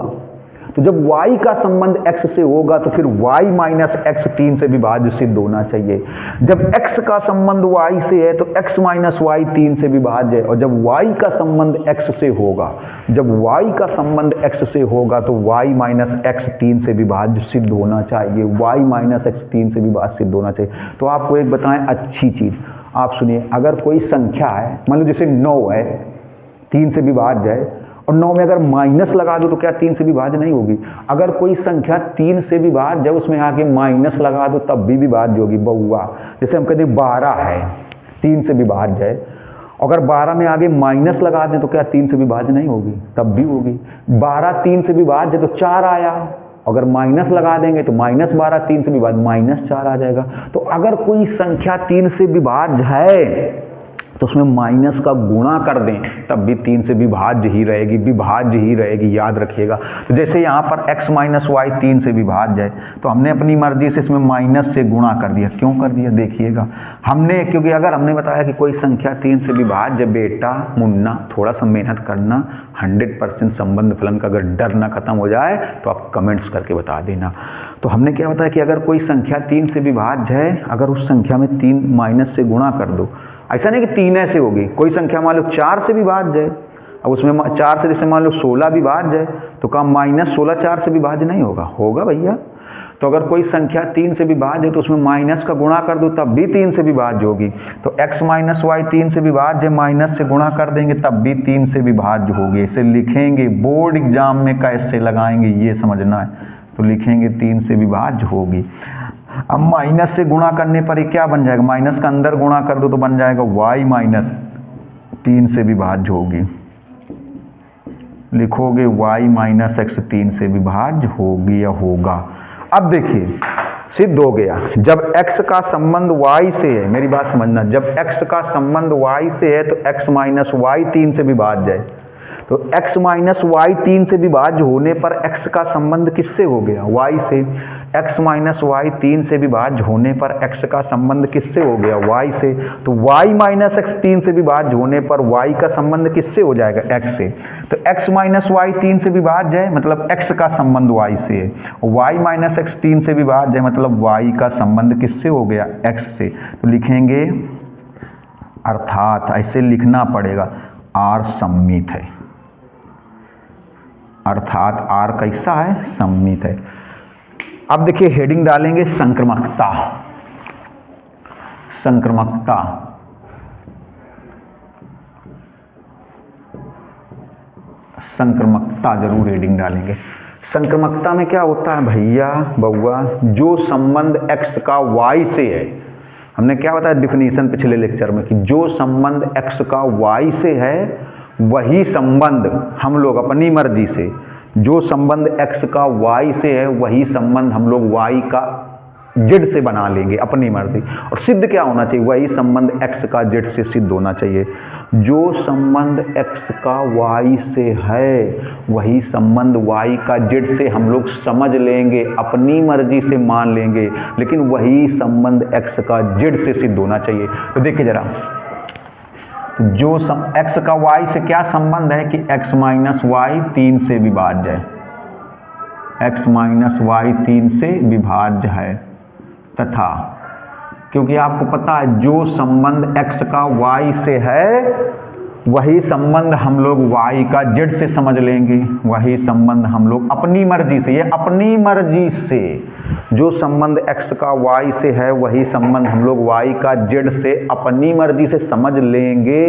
तो जब y का संबंध x से होगा तो फिर y माइनस x 3 से विभाज्य सिद्ध होना चाहिए। जब x का संबंध y से है तो x माइनस y 3 से विभाज्य, और जब y का संबंध x से होगा, जब y का संबंध x से होगा तो y माइनस x 3 से विभाज्य सिद्ध होना चाहिए। y माइनस x 3 से विभाज्य सिद्ध होना चाहिए। तो आपको एक बताएं अच्छी चीज़, आप सुनिए। अगर कोई संख्या है, मान लो जैसे 9 है, 3 से विभाज्य है, और 9 में अगर माइनस लगा दो तो क्या 3 से विभाज्य नहीं होगी। अगर कोई संख्या 3 से विभाज्य है उसमें आगे माइनस लगा दो तब भी विभाज्य होगी। बउआ जैसे हम कहते हैं 12 है, 3 से विभाज्य है, अगर 12 में आगे माइनस लगा दें तो क्या 3 से विभाज्य नहीं होगी, तब भी होगी। 12 3 से विभाज्य तो 4 आया, अगर माइनस लगा देंगे तो माइनस 12 3 से विभाज्य माइनस 4 आ जाएगा। तो अगर कोई संख्या 3 से विभाज्य है तो उसमें माइनस का गुणा कर दें तब भी 3 से विभाज्य ही रहेगी, विभाज्य ही रहेगी, याद रखिएगा। तो जैसे यहाँ पर x माइनस वाई 3 से विभाज्य है तो हमने अपनी मर्जी से इसमें माइनस से गुणा कर दिया। क्यों कर दिया देखिएगा हमने, क्योंकि अगर हमने बताया कि कोई संख्या 3 से विभाज्य, बेटा मुन्ना थोड़ा सा मेहनत करना, 100% संबंध फलन का अगर डर ना खत्म हो जाए तो आप कमेंट्स करके बता देना। तो हमने क्या बताया कि अगर कोई संख्या 3 से विभाज्य है, अगर उस संख्या में 3 माइनस से गुणा कर दो, ऐसा नहीं कि 3 ऐसे होगी। कोई संख्या मान लो 4 से विभाज्य है, अब उसमें 4 से जैसे मान लो 16 विभाज्य है, तो क्या माइनस 16 4 से विभाज्य नहीं होगा? होगा भैया। तो अगर कोई संख्या 3 से विभाज्य है तो उसमें माइनस का गुणा कर दो तब भी 3 से विभाज्य होगी। तो x माइनस वाई 3 से विभाज्य, माइनस से गुणा कर देंगे तब भी 3 से विभाज्य होगी। इसे लिखेंगे, बोर्ड एग्जाम में कैसे लगाएंगे ये समझना है। तो लिखेंगे 3 से विभाज्य होगी। अब माइनस से गुणा करने पर ये क्या बन जाएगा, माइनस का अंदर गुणा कर दो तो बन जाएगा y माइनस 3 से विभाज्य होगी, लिखोगे y माइनस x 3 से विभाज्य होगी या होगा। अब देखिए सिद्ध हो गया, जब x का संबंध y से है, मेरी बात समझना, जब x का संबंध y से है तो x माइनस y 3 से विभाज्य है। तो x माइनस वाई 3 से विभाज्य होने पर x का संबंध किससे हो गया, y से। x माइनस वाई 3 से विभाज्य होने पर x का संबंध किससे हो गया, y से। तो y माइनस x 3 से विभाज्य होने पर y का संबंध किससे हो जाएगा, x से। तो x माइनस वाई 3 से विभाज्य है मतलब x का संबंध y से है, और y माइनस x 3 से विभाज्य है मतलब y का संबंध किससे हो गया, x से। तो लिखेंगे अर्थात, ऐसे लिखना पड़ेगा, r सममित है, अर्थात R कैसा है, सममित है। अब देखिए हेडिंग डालेंगे संक्रमकता, संक्रमकता। संक्रमकता जरूर हेडिंग डालेंगे। संक्रमकता में क्या होता है भैया बउआ, जो संबंध x का y से है, हमने क्या बताया डिफिनीशन पिछले लेक्चर में कि जो संबंध x का y से है वही संबंध हम लोग अपनी मर्जी से, जो संबंध x का y से है वही संबंध हम लोग y का z से बना लेंगे अपनी मर्जी। और सिद्ध क्या होना चाहिए, वही संबंध x का z से सिद्ध होना चाहिए। जो संबंध x का y से है वही संबंध y का z से हम लोग समझ लेंगे, अपनी मर्जी से मान लेंगे, लेकिन वही संबंध x का z से सिद्ध होना चाहिए। तो देखिए जरा, जो x का y से क्या संबंध है कि x माइनस वाई 3 से विभाज्य है, x माइनस वाई 3 से विभाज्य है, तथा क्योंकि आपको पता है जो संबंध x का y से है वही संबंध हम लोग y का z से समझ लेंगे, वही संबंध हम लोग अपनी मर्जी से, ये अपनी मर्जी से, जो संबंध x का y से है वही संबंध हम लोग y का z से अपनी मर्जी से समझ लेंगे,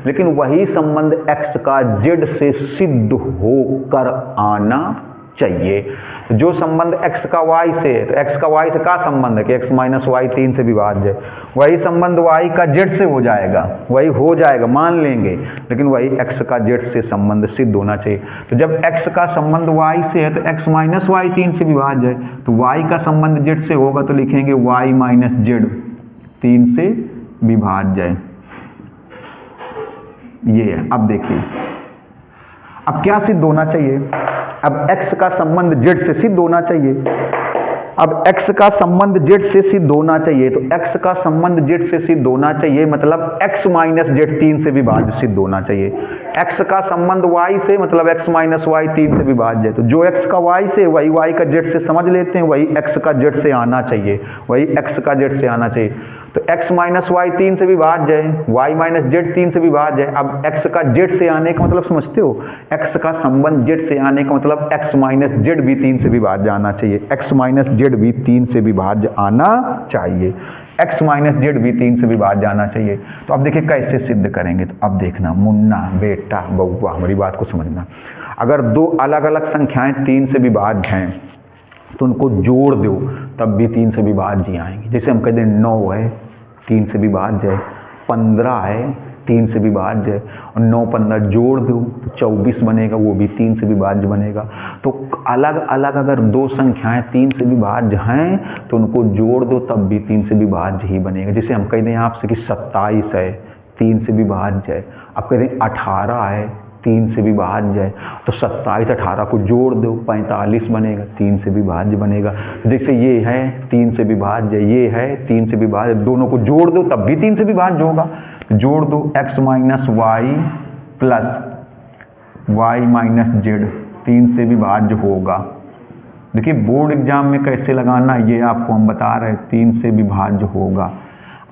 लेकिन वही संबंध x का z से सिद्ध होकर आना चाहिए। जो संबंध x का y से है, तो x का y से क्या संबंध है कि x माइनस वाई 3 से विभाज्य है, वही संबंध y का z से हो जाएगा, वही हो जाएगा मान लेंगे, लेकिन वही x का z से संबंध सिद्ध होना चाहिए। तो जब x का संबंध y से है तो x माइनस वाई 3 से विभाज्य है, तो y का संबंध z से होगा तो लिखेंगे y माइनस z 3 से विभाज्य है, ये है। अब देखिए अब क्या सिद्ध होना चाहिए, अब x का संबंध z से सिद्ध होना चाहिए। अब x का संबंध z से सिद्ध होना चाहिए, तो x का संबंध z से सिद्ध होना चाहिए मतलब x माइनस z 3 से विभाज्य सिद्ध होना चाहिए। x का संबंध y से मतलब x माइनस वाई 3 से विभाज्य है, तो जो x का y से वही y का z से समझ लेते हैं, वही x का z से आना चाहिए, वही x का z से आना चाहिए। तो x माइनस वाई 3 से विभाज्य है, y माइनस z 3 से विभाज्य है। अब x का z से आने का मतलब समझते हो, x का संबंध z से आने का मतलब x माइनस z भी 3 से विभाज्य आना चाहिए, x माइनस z भी 3 से विभाज्य आना चाहिए, x माइनस z भी 3 से विभाज्य आना चाहिए। तो अब देखिए कैसे सिद्ध करेंगे, तो अब देखना मुन्ना बेटा बउआ हमारी बात को समझना, अगर दो अलग अलग संख्याएं 3 से विभाज्य हैं तो उनको जोड़ दो तब भी 3 से विभाज्य ही आएंगे। जैसे हम कहते हैं 9 है 3 से विभाज्य है, 15 है 3 से विभाज्य है, और 9 15 जोड़ दो तो 24 बनेगा, वो भी 3 से विभाज्य बनेगा। तो अलग अलग अगर दो संख्याएं 3 से विभाज्य हैं तो उनको जोड़ दो तब भी 3 से विभाज्य ही बनेगा। जैसे हम कहते हैं आपसे कि 27 है 3 से विभाज्य है, आप कहते हैं 18 है 3 से विभाज्य है, तो 27 18 को जोड़ दो 45 बनेगा, 3 से विभाज्य बनेगा। जैसे ये है 3 से विभाज्य, ये है 3 से विभाज्य, दोनों को जोड़ दो तब भी 3 से विभाज्य होगा। जोड़ दो x minus Y plus Y minus Z 3 से विभाज्य होगा। देखिए बोर्ड एग्जाम में कैसे लगाना ये आपको हम बता रहे हैं, 3 से विभाज्य होगा।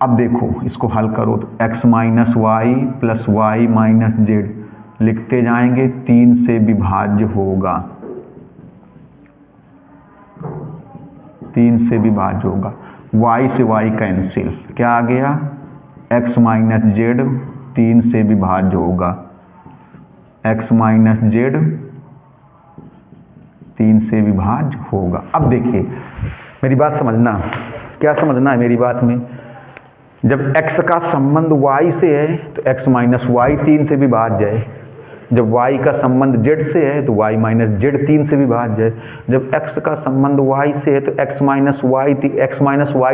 अब देखो इसको हल करो तो x minus Y plus Y minus Z लिखते जाएंगे, 3 से विभाज्य होगा, 3 से विभाज्य होगा। y से y कैंसिल, क्या आ गया x माइनस जेड 3 से विभाज्य होगा, x माइनस जेड 3 से विभाज्य होगा। अब देखिए मेरी बात समझना, क्या समझना है मेरी बात में, जब x का संबंध y से है तो x माइनस वाई 3 से भी भाज्य है, जब y का संबंध z से है तो y माइनस जेड 3 से भी भाज्य है, जब x का संबंध y से है तो x माइनस वाई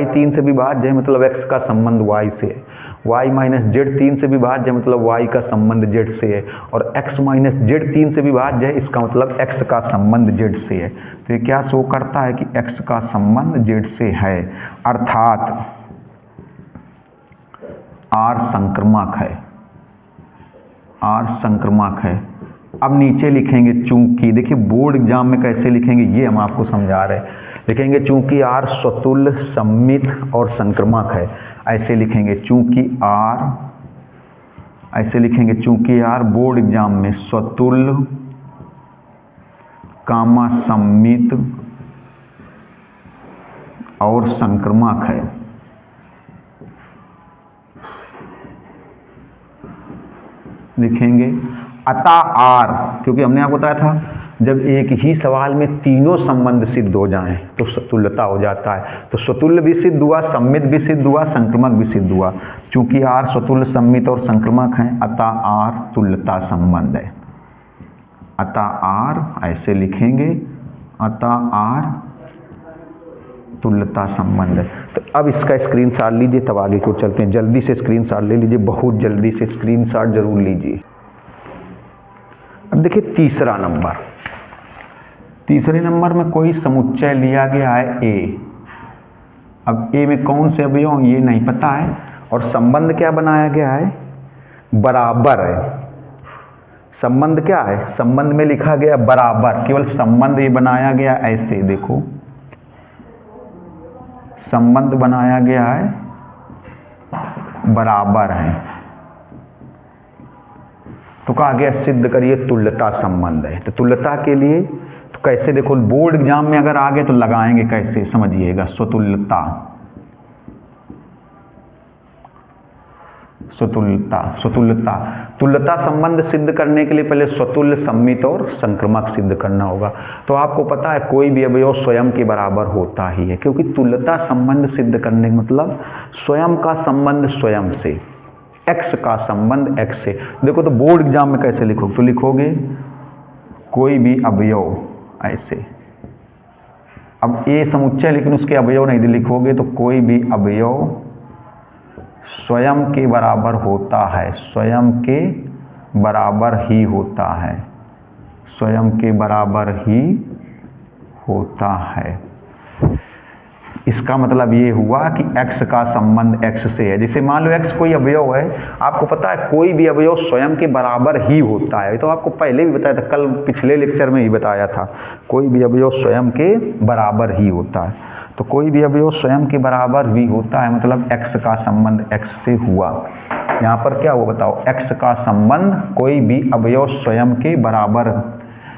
3 से भी भाज्य है, मतलब x का संबंध y से है, y माइनस जेड 3 से भी भाज्य है, मतलब y का संबंध z से है, और x माइनस जेड 3 से भी भाज्य है, इसका मतलब x का संबंध z से है। तो ये क्या शो करता है कि x का संबंध z से है, अर्थात r संक्रामक है, r संक्रामक है। अब नीचे लिखेंगे चूंकि, देखिए बोर्ड एग्जाम में कैसे लिखेंगे ये हम आपको समझा रहे हैं, लिखेंगे चूंकि r स्वतुल्य सममित और संक्रामक है, ऐसे लिखेंगे चूंकि r, ऐसे लिखेंगे चूंकि r बोर्ड एग्जाम में स्वतुल्य कामा सममित और संक्रामक है। लिखेंगे अतः r, क्योंकि हमने आपको बताया था जब एक ही सवाल में तीनों संबंध सिद्ध हो जाएं तो स्वतुल्यता हो जाता है। तो स्वतुल्य भी सिद्ध हुआ, सम्मित भी सिद्ध हुआ, संक्रामक भी सिद्ध हुआ। चूंकि r स्वतुल्य सम्मित और संक्रामक है अतः r तुल्यता संबंध है, अतः r ऐसे लिखेंगे, अतः r तुल्यता संबंध है। तो अब इसका स्क्रीनशॉट लीजिए, तब आगे को चलते हैं। जल्दी से स्क्रीनशॉट ले लीजिए, बहुत जल्दी से स्क्रीनशॉट जरूर लीजिए। अब देखिए तीसरा नंबर, तीसरे नंबर में कोई समुच्चय लिया गया है A। अब A में कौन से अवयव ये नहीं पता है, और संबंध क्या बनाया गया है, बराबर है। संबंध क्या है, संबंध में लिखा गया बराबर, केवल संबंध ये बनाया गया ऐसे, देखो संबंध बनाया गया है बराबर है। तो कहा गया सिद्ध करिए तुल्यता संबंध है। तो तुल्यता के लिए तो कैसे, देखो बोर्ड एग्जाम में अगर आ गए तो लगाएंगे कैसे, समझिएगा। स्वतुल्यता, स्वतुल्यता, स्वतुल्यता, तुल्यता संबंध सिद्ध करने के लिए पहले स्वतुल्य सम्मित और संक्रामक सिद्ध करना होगा। तो आपको पता है कोई भी अवयव स्वयं के बराबर होता ही है, क्योंकि तुल्यता संबंध सिद्ध करने का मतलब स्वयं का संबंध स्वयं से, x का संबंध x से। देखो तो बोर्ड एग्जाम में कैसे लिखोगे, तो लिखोगे कोई भी अवयव ऐसे, अब A समुच्चय लेकिन उसके अवयव नहीं लिखोगे, तो कोई भी अवयव स्वयं के बराबर होता है, स्वयं के बराबर ही होता है, स्वयं के बराबर ही होता है। इसका मतलब ये हुआ कि x का संबंध x से है। जैसे मान लो x कोई अवयव है, आपको पता है कोई भी अवयव स्वयं के बराबर ही होता है। तो आपको पहले भी बताया था, कल पिछले लेक्चर में ही बताया था, कोई भी अवयव स्वयं के बराबर ही होता है। तो कोई भी अवयव स्वयं के बराबर भी होता है, मतलब x का संबंध x से हुआ। यहाँ पर क्या हुआ बताओ, x का संबंध कोई भी अवयव स्वयं के बराबर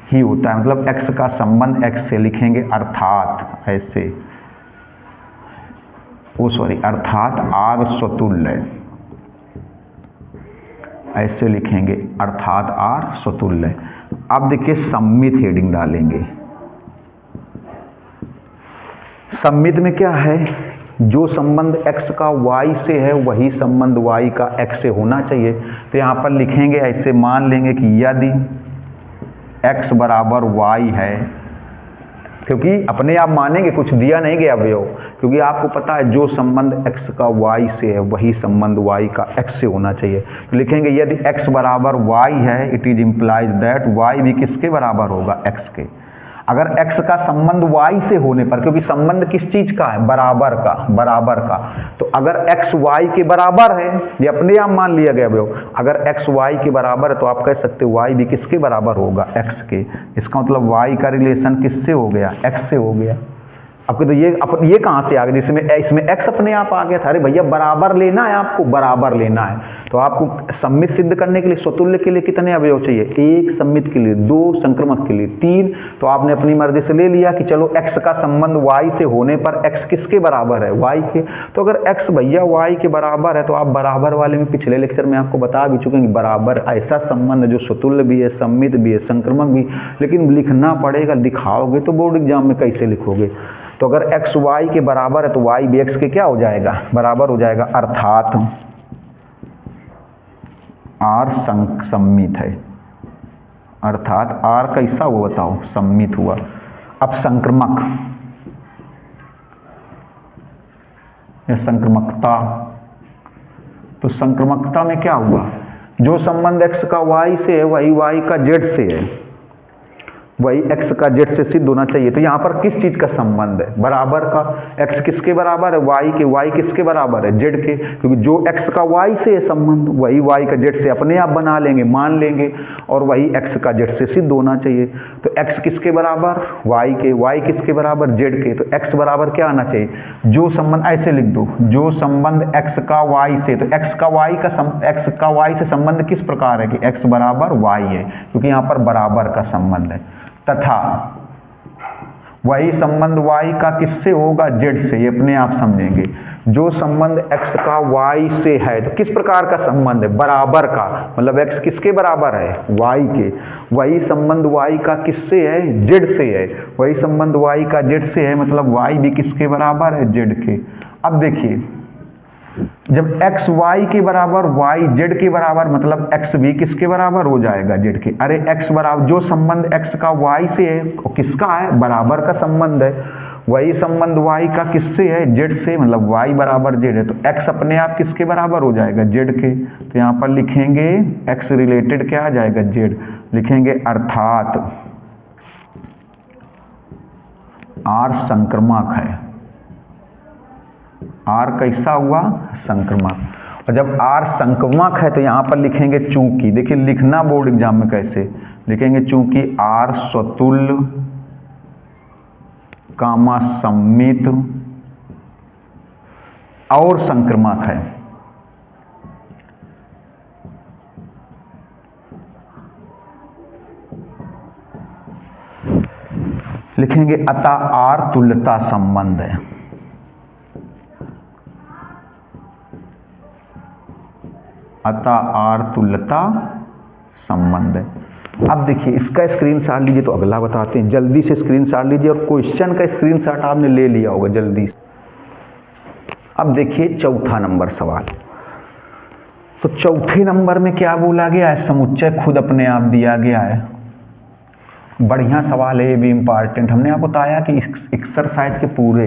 ही होता है, मतलब x का संबंध x से। लिखेंगे अर्थात ऐसे, अर्थात r स्वतुल्य, ऐसे लिखेंगे अर्थात r स्वतुल्य। अब देखिए सम्मित हेडिंग डालेंगे। सम्मित में क्या है, जो संबंध x का y से है वही संबंध y का x से होना चाहिए। तो यहाँ पर लिखेंगे ऐसे, मान लेंगे कि यदि x बराबर y है, क्योंकि अपने आप मानेंगे, कुछ दिया नहीं गया अवयव, क्योंकि आपको पता है जो संबंध x का y से है वही संबंध y का x से होना चाहिए। तो लिखेंगे यदि x बराबर y है, it is implies that y भी किसके बराबर होगा, x के। अगर x का संबंध y से होने पर, क्योंकि संबंध किस चीज का है, बराबर का, बराबर का, तो अगर x y के बराबर है, ये अपने आप मान लिया गया अवयव, अगर x y के बराबर है तो आप कह सकते हो y भी किसके बराबर होगा, x के। इसका मतलब y का रिलेशन किससे हो गया, x से हो गया। आपको तो ये कहाँ से आ गया, जिसमें इसमें x अपने आप आ गया था। अरे भैया बराबर लेना है, आपको बराबर लेना है, तो आपको सम्मित सिद्ध करने के लिए स्वतुल्य के लिए कितने अवयव चाहिए, 1 सम्मित के लिए, 2 संक्रामक के लिए, 3। तो आपने अपनी मर्जी से ले लिया कि चलो x का संबंध y से होने पर x किसके बराबर है, y के। तो अगर x भैया y के बराबर है, तो आप बराबर वाले में पिछले लेक्चर में आपको बता भी चुके हैं कि बराबर ऐसा संबंध जो स्वतुल्य भी है, सम्मित भी है, संक्रामक भी, लेकिन लिखना पड़ेगा। दिखाओगे तो बोर्ड एग्जाम में कैसे लिखोगे। तो अगर x y के बराबर है तो y भी x के क्या हो जाएगा, बराबर हो जाएगा, अर्थात r सममित है। अर्थात r कैसा हुआ बताओ, सममित हुआ। अब संक्रमक या संक्रमकता, तो संक्रमकता में क्या हुआ, जो संबंध x का y से है वही y का z से है, वही x का z से सिद्ध होना चाहिए। तो यहाँ पर किस चीज़ का संबंध है, बराबर का। x किसके बराबर है, y के। y किसके बराबर है, z के, क्योंकि जो x का y से है संबंध वही y का z से अपने आप बना लेंगे, मान लेंगे, और वही x का z से सिद्ध होना चाहिए। तो x किसके बराबर, y के। y किसके बराबर, z के। तो x बराबर क्या आना चाहिए, जो संबंध, ऐसे लिख दो, जो संबंध x का y से, तो x का y से संबंध किस प्रकार है कि x बराबर y है, क्योंकि यहाँ पर बराबर का संबंध है। तथा वही संबंध y का किससे होगा, z से, ये अपने आप समझेंगे। जो संबंध x का y से है तो किस प्रकार का संबंध है, बराबर का, मतलब x किसके बराबर है, y के। वही संबंध y का किससे है, z से है। वही संबंध y का z से है, मतलब y भी किसके बराबर है, z के। अब देखिए, जब x y के बराबर, y z के बराबर, मतलब x भी किसके बराबर हो जाएगा, z के। अरे x बराबर, जो संबंध x का y से है वो किसका है, बराबर का संबंध है। वही संबंध y का किससे है, z से, मतलब y बराबर z है, तो x अपने आप किसके बराबर हो जाएगा, z के। तो यहाँ पर लिखेंगे x रिलेटेड क्या आ जाएगा, z लिखेंगे। अर्थात r संक्रमक है। R कैसा हुआ, संक्रमक। और जब R संक्रमक है तो यहाँ पर लिखेंगे चूंकि, देखिए लिखना बोर्ड एग्जाम में कैसे लिखेंगे, चूंकि R स्वतुल्य कामा सममित और संक्रमक है। लिखेंगे अतः R तुल्यता संबंध है। अतः R तुल्यता संबंध है। अब देखिए इसका स्क्रीनशॉट लीजिए, तो अगला बताते हैं, जल्दी से स्क्रीनशॉट लीजिए, और क्वेश्चन का स्क्रीनशॉट आपने ले लिया होगा जल्दी से। अब देखिए चौथा नंबर सवाल, तो चौथे नंबर में क्या बोला गया है, समुच्चय खुद अपने आप दिया गया है। बढ़िया सवाल है, ये भी इम्पॉर्टेंट। हमने आपको बताया कि एक्सरसाइज के पूरे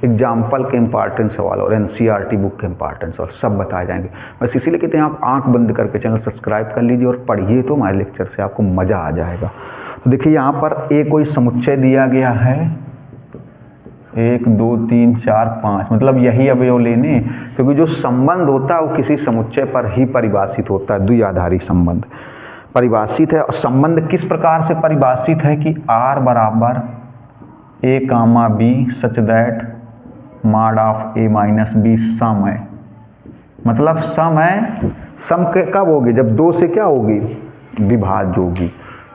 एग्जाम्पल के इम्पॉर्टेंट सवाल और एनसीईआरटी बुक के इम्पॉर्टेंट सवाल सब बताए जाएंगे। बस इसीलिए कहते हैं आप आंख बंद करके चैनल सब्सक्राइब कर लीजिए और पढ़िए, तो हमारे लेक्चर से आपको मज़ा आ जाएगा। तो देखिए यहाँ पर एक कोई समुच्चय दिया गया है, 1 2 3 4 5, मतलब यही अवयव लेने, क्योंकि जो संबंध होता है वो किसी समुच्चय पर ही परिभाषित होता है। द्विआधारी संबंध परिभाषित है, और संबंध किस प्रकार से परिभाषित है कि R बराबर A comma B such that mod of A minus B सम है। मतलब सम है, सम कब होगी, जब 2 से क्या होगी, विभाज्य होगी।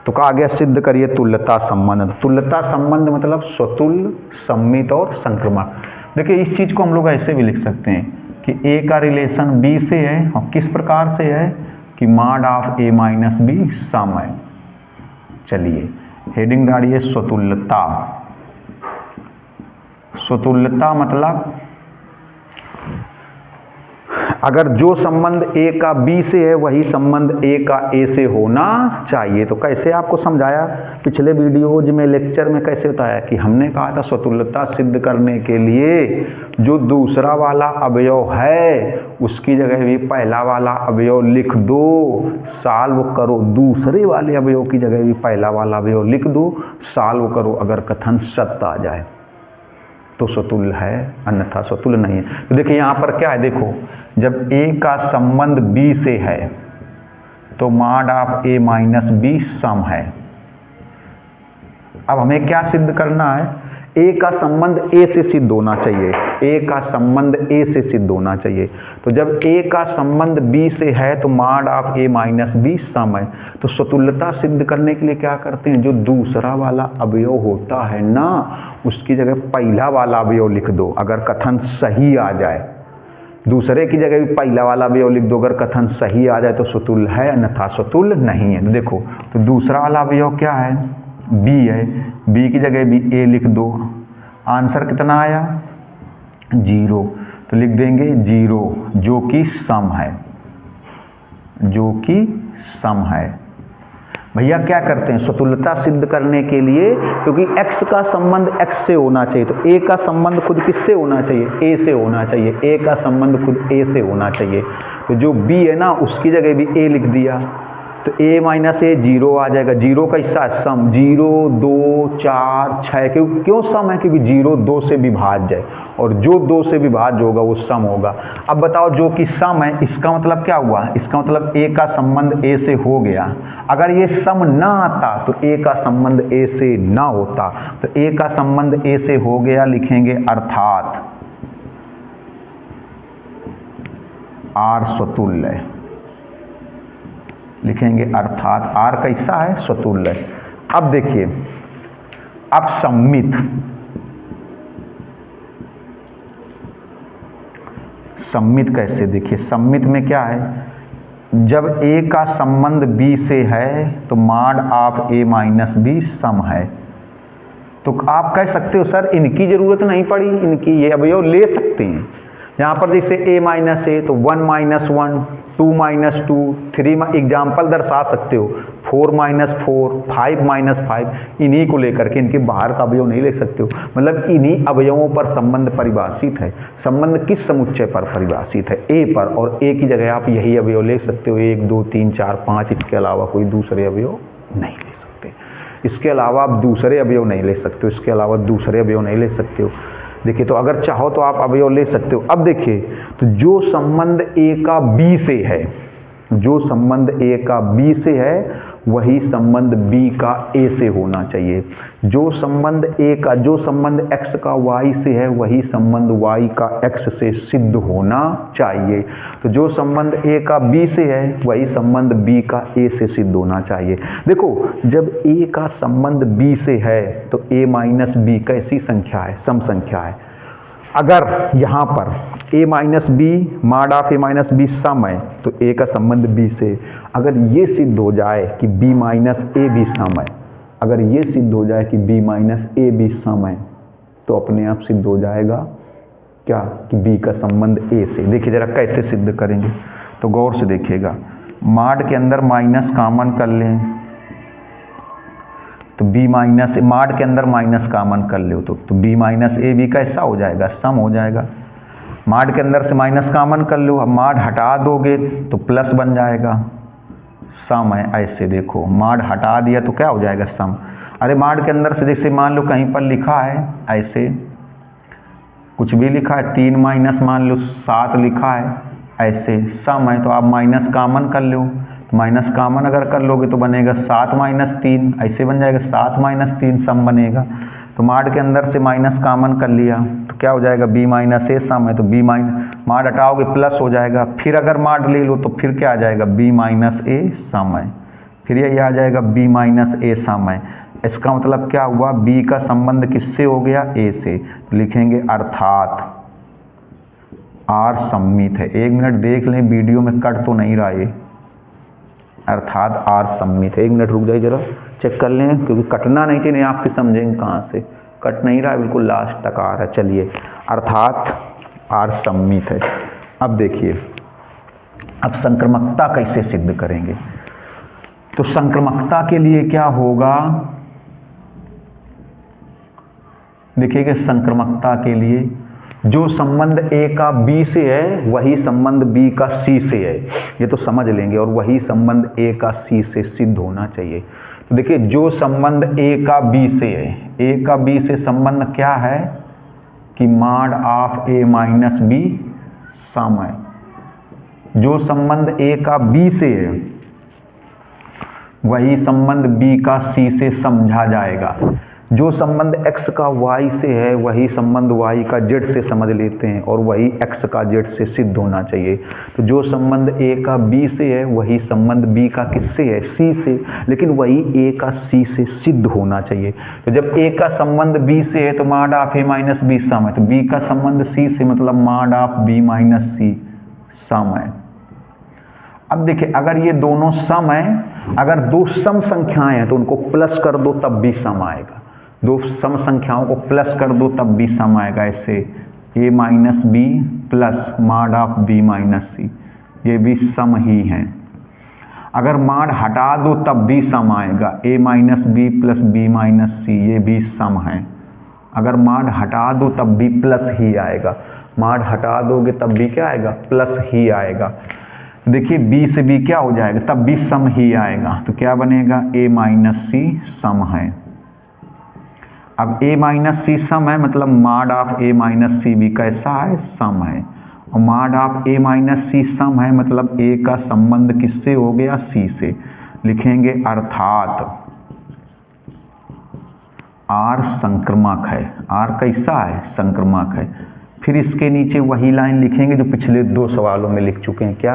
तो कहा गया सिद्ध करिए तुल्यता संबंध। तुल्यता संबंध मतलब स्वतुल्य, सममित और संक्रमक। देखिए इस चीज़ को हम लोग ऐसे भी लिख सकते हैं कि A का रिलेशन B से है, और किस प्रकार से है कि mod of A minus B सम है। चलिए हेडिंग डालिए स्वतुल्यता। स्वतुल्यता मतलब अगर जो संबंध A का B से है वही संबंध A का A से होना चाहिए। तो कैसे आपको समझाया पिछले वीडियोज में, लेक्चर में कैसे बताया कि हमने कहा था स्वतुल्यता सिद्ध करने के लिए जो दूसरा वाला अवयव है उसकी जगह भी पहला वाला अवयव लिख दो, सॉल्व करो। दूसरे वाले अवयव की जगह भी पहला वाला अवयव लिख दो, सॉल्व करो। अगर कथन सत्य आ जाए तो स्वतुल्य है, अन्यथा स्वतुल्य नहीं है। तो देखिए यहाँ पर क्या है, देखो जब A का संबंध B से है तो mod of A minus B सम है। अब हमें क्या सिद्ध करना है, A का संबंध A से सिद्ध होना चाहिए। A का संबंध A से सिद्ध होना चाहिए। तो जब A का संबंध B से है तो mod of A minus B सम है। तो स्वतुल्यता सिद्ध करने के लिए क्या करते हैं, जो दूसरा वाला अवयव होता है ना उसकी जगह पहला वाला अवयव लिख दो, अगर कथन सही आ जाए। दूसरे की जगह भी पहला वाला अवयव लिख दो, अगर कथन सही आ जाए तो स्वतुल्य है, अन्यथा स्वतुल्य नहीं है। देखो तो दूसरा वाला अवयव क्या है, B है, B की जगह भी A लिख दो, आंसर कितना आया 0, तो लिख देंगे 0 जो कि सम है, जो कि सम है। भैया क्या करते हैं स्वतुल्यता सिद्ध करने के लिए, क्योंकि x का संबंध x से होना चाहिए, तो a का संबंध खुद किससे होना चाहिए, a से होना चाहिए, a का संबंध खुद a से होना चाहिए। तो जो b है ना उसकी जगह भी a लिख दिया, तो a माइनस ए 0 आ जाएगा। 0 का हिस्सा है सम, 0 2 4 6, क्यों सम है, क्योंकि 0 2 से विभाज्य है, और जो 2 से विभाज्य होगा वो सम होगा। अब बताओ जो कि सम है, इसका मतलब क्या हुआ, इसका मतलब a का संबंध a से हो गया। अगर ये सम ना आता तो a का संबंध a से ना होता, तो a का संबंध a से हो गया, लिखेंगे अर्थात r स्वतुल्य, लिखेंगे अर्थात r का हिस्सा है स्वतुल्य। अब देखिए, अब सम्मित, सम्मित कैसे, देखिए सम्मित में क्या है, जब a का संबंध b से है तो माड ऑफ a माइनस b सम है। तो आप कह सकते हो सर इनकी जरूरत नहीं पड़ी, इनकी ये अवयव ले सकते हैं। यहाँ पर जैसे a माइनस ए तो 1 माइनस 1, 2 माइनस 2, 3 एग्जाम्पल दर्शा सकते हो, 4 माइनस 4, 5 माइनस 5, इन्हीं को लेकर के, इनके बाहर का अवयव नहीं ले सकते हो। मतलब इन्हीं अवयवों पर संबंध परिभाषित है। संबंध किस समुच्चय पर परिभाषित है, a पर, और a की जगह आप यही अवयव ले सकते हो, 1 2 3 4 5, इसके अलावा कोई दूसरे अवयव नहीं ले सकते। इसके अलावा आप दूसरे अवयव नहीं ले सकते हो, इसके अलावा दूसरे अवयव नहीं ले सकते हो। देखिए, तो अगर चाहो तो आप अवयव ले सकते हो। अब देखिए, तो जो संबंध a का b से है, जो संबंध a का b से है वही संबंध b का a से होना चाहिए। जो संबंध a का, जो संबंध x का y से है वही संबंध y का x से सिद्ध होना चाहिए। तो जो संबंध a का b से है वही संबंध b का a से सिद्ध होना चाहिए। देखो, जब a का संबंध b से है तो a माइनस b कैसी संख्या है, सम संख्या है। अगर यहाँ पर a minus B mod of a minus B सम है तो a का संबंध b से, अगर ये सिद्ध हो जाए कि b माइनस ए भी सम है, अगर ये सिद्ध हो जाए कि b माइनस ए भी सम है, तो अपने आप सिद्ध हो जाएगा क्या कि b का संबंध a से। देखिए जरा कैसे सिद्ध करेंगे, तो गौर से देखिएगा। माड के अंदर माइनस कॉमन कर लें तो b माइनस, माड के अंदर माइनस कॉमन कर लो तो b माइनस ए भी कैसा हो जाएगा, सम हो जाएगा। माड के अंदर से माइनस कॉमन कर लो, अब माड हटा दोगे तो प्लस बन जाएगा, सम है। ऐसे देखो, माड हटा दिया तो क्या हो जाएगा, सम। अरे माड के अंदर से जैसे मान लो कहीं पर लिखा है, ऐसे कुछ भी लिखा है, 3 माइनस मान लो 7 लिखा है, ऐसे सम है, तो आप माइनस कॉमन कर लो। माइनस कॉमन अगर कर लोगे तो बनेगा 7 माइनस 3, ऐसे बन जाएगा 7 माइनस 3 सम बनेगा। तो माड के अंदर से माइनस कॉमन कर लिया तो क्या हो जाएगा, b माइनस ए सम है, तो b माइनस, माड हटाओगे प्लस हो जाएगा। फिर अगर माड ले लो तो फिर क्या आ जाएगा, b माइनस ए सम है, फिर ये आ जाएगा b माइनस ए सम है। इसका मतलब क्या हुआ, b का संबंध किससे हो गया, a से। तो लिखेंगे अर्थात r सम्मित है। 1 मिनट देख लें, वीडियो में कट तो नहीं रहा ये, अर्थात r सम्मित है। 1 मिनट रुक जाइए जरा, चेक कर लें, क्योंकि कटना नहीं चाहिए, नहीं आपके समझेंगे कहाँ से, कट नहीं रहा है, बिल्कुल लास्ट तक आ रहा है। चलिए, अर्थात r सम्मित है। अब देखिए, अब संक्रमकता कैसे सिद्ध करेंगे, तो संक्रमकता के लिए क्या होगा, देखिएगा संक्रमकता के लिए जो संबंध a का b से है वही संबंध b का c से है, ये तो समझ लेंगे, और वही संबंध a का c से सिद्ध होना चाहिए। तो देखिए, जो संबंध a का b से है, a का b से संबंध क्या है कि माड ऑफ a माइनस b सम है। जो संबंध a का b से है वही संबंध b का c से समझा जाएगा। जो संबंध x का y से है वही संबंध y का z से समझ लेते हैं, और वही x का z से सिद्ध होना चाहिए। तो जो संबंध a का b से है वही संबंध b का किससे है, c से, लेकिन वही a का c से सिद्ध होना चाहिए। तो जब a का संबंध b से है तो माड ऑफ a माइनस b सम है, तो b का संबंध c से मतलब माड ऑफ b माइनस c सम है। अब देखिए, अगर ये दोनों सम है, अगर दो सम संख्याएं हैं तो उनको प्लस कर दो तब भी सम आएगा। दो सम संख्याओं को प्लस कर दो तब भी सम आएगा। ऐसे a minus B plus mod of b minus C, ये भी सम ही है। अगर मॉड हटा दो तब भी सम आएगा, a minus B plus b minus C, ये भी सम है। अगर मॉड हटा दो तब भी प्लस ही आएगा, मॉड हटा दोगे तब भी क्या आएगा, प्लस ही आएगा। देखिए b से b क्या हो जाएगा, तब भी सम ही आएगा। तो क्या बनेगा, a माइनस सी सम है। अब a माइनस सी सम है, मतलब मॉड ऑफ a माइनस सी भी कैसा है, सम है। और मॉड ऑफ a माइनस सी सम है, मतलब a का संबंध किससे हो गया, c से। लिखेंगे अर्थात r संक्रामक है। r कैसा है, संक्रामक है। फिर इसके नीचे वही लाइन लिखेंगे जो पिछले दो सवालों में लिख चुके हैं। क्या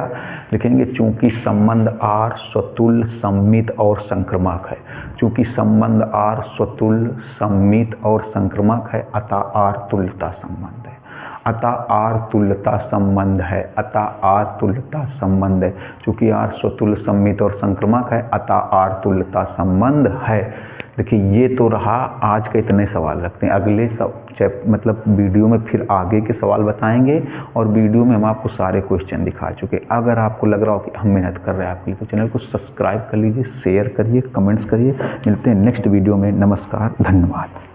लिखेंगे, चूंकि संबंध r स्वतुल्य सममित और संक्रामक है। चूंकि संबंध r स्वतुल्य सममित और संक्रामक है, अतः r तुल्यता संबंध है। अतः r तुल्यता संबंध है। अतः r तुल्यता संबंध है। चूंकि r स्वतुल्य सममित और संक्रामक है, अतः r तुल्यता संबंध है। देखिए ये तो रहा आज के, इतने सवाल रखते हैं। अगले मतलब वीडियो में फिर आगे के सवाल बताएंगे, और वीडियो में हम आपको सारे क्वेश्चन दिखा चुके। अगर आपको लग रहा हो कि हम मेहनत कर रहे हैं आपके लिए, तो चैनल को सब्सक्राइब कर लीजिए, शेयर करिए, कमेंट्स करिए। मिलते हैं नेक्स्ट वीडियो में। नमस्कार, धन्यवाद।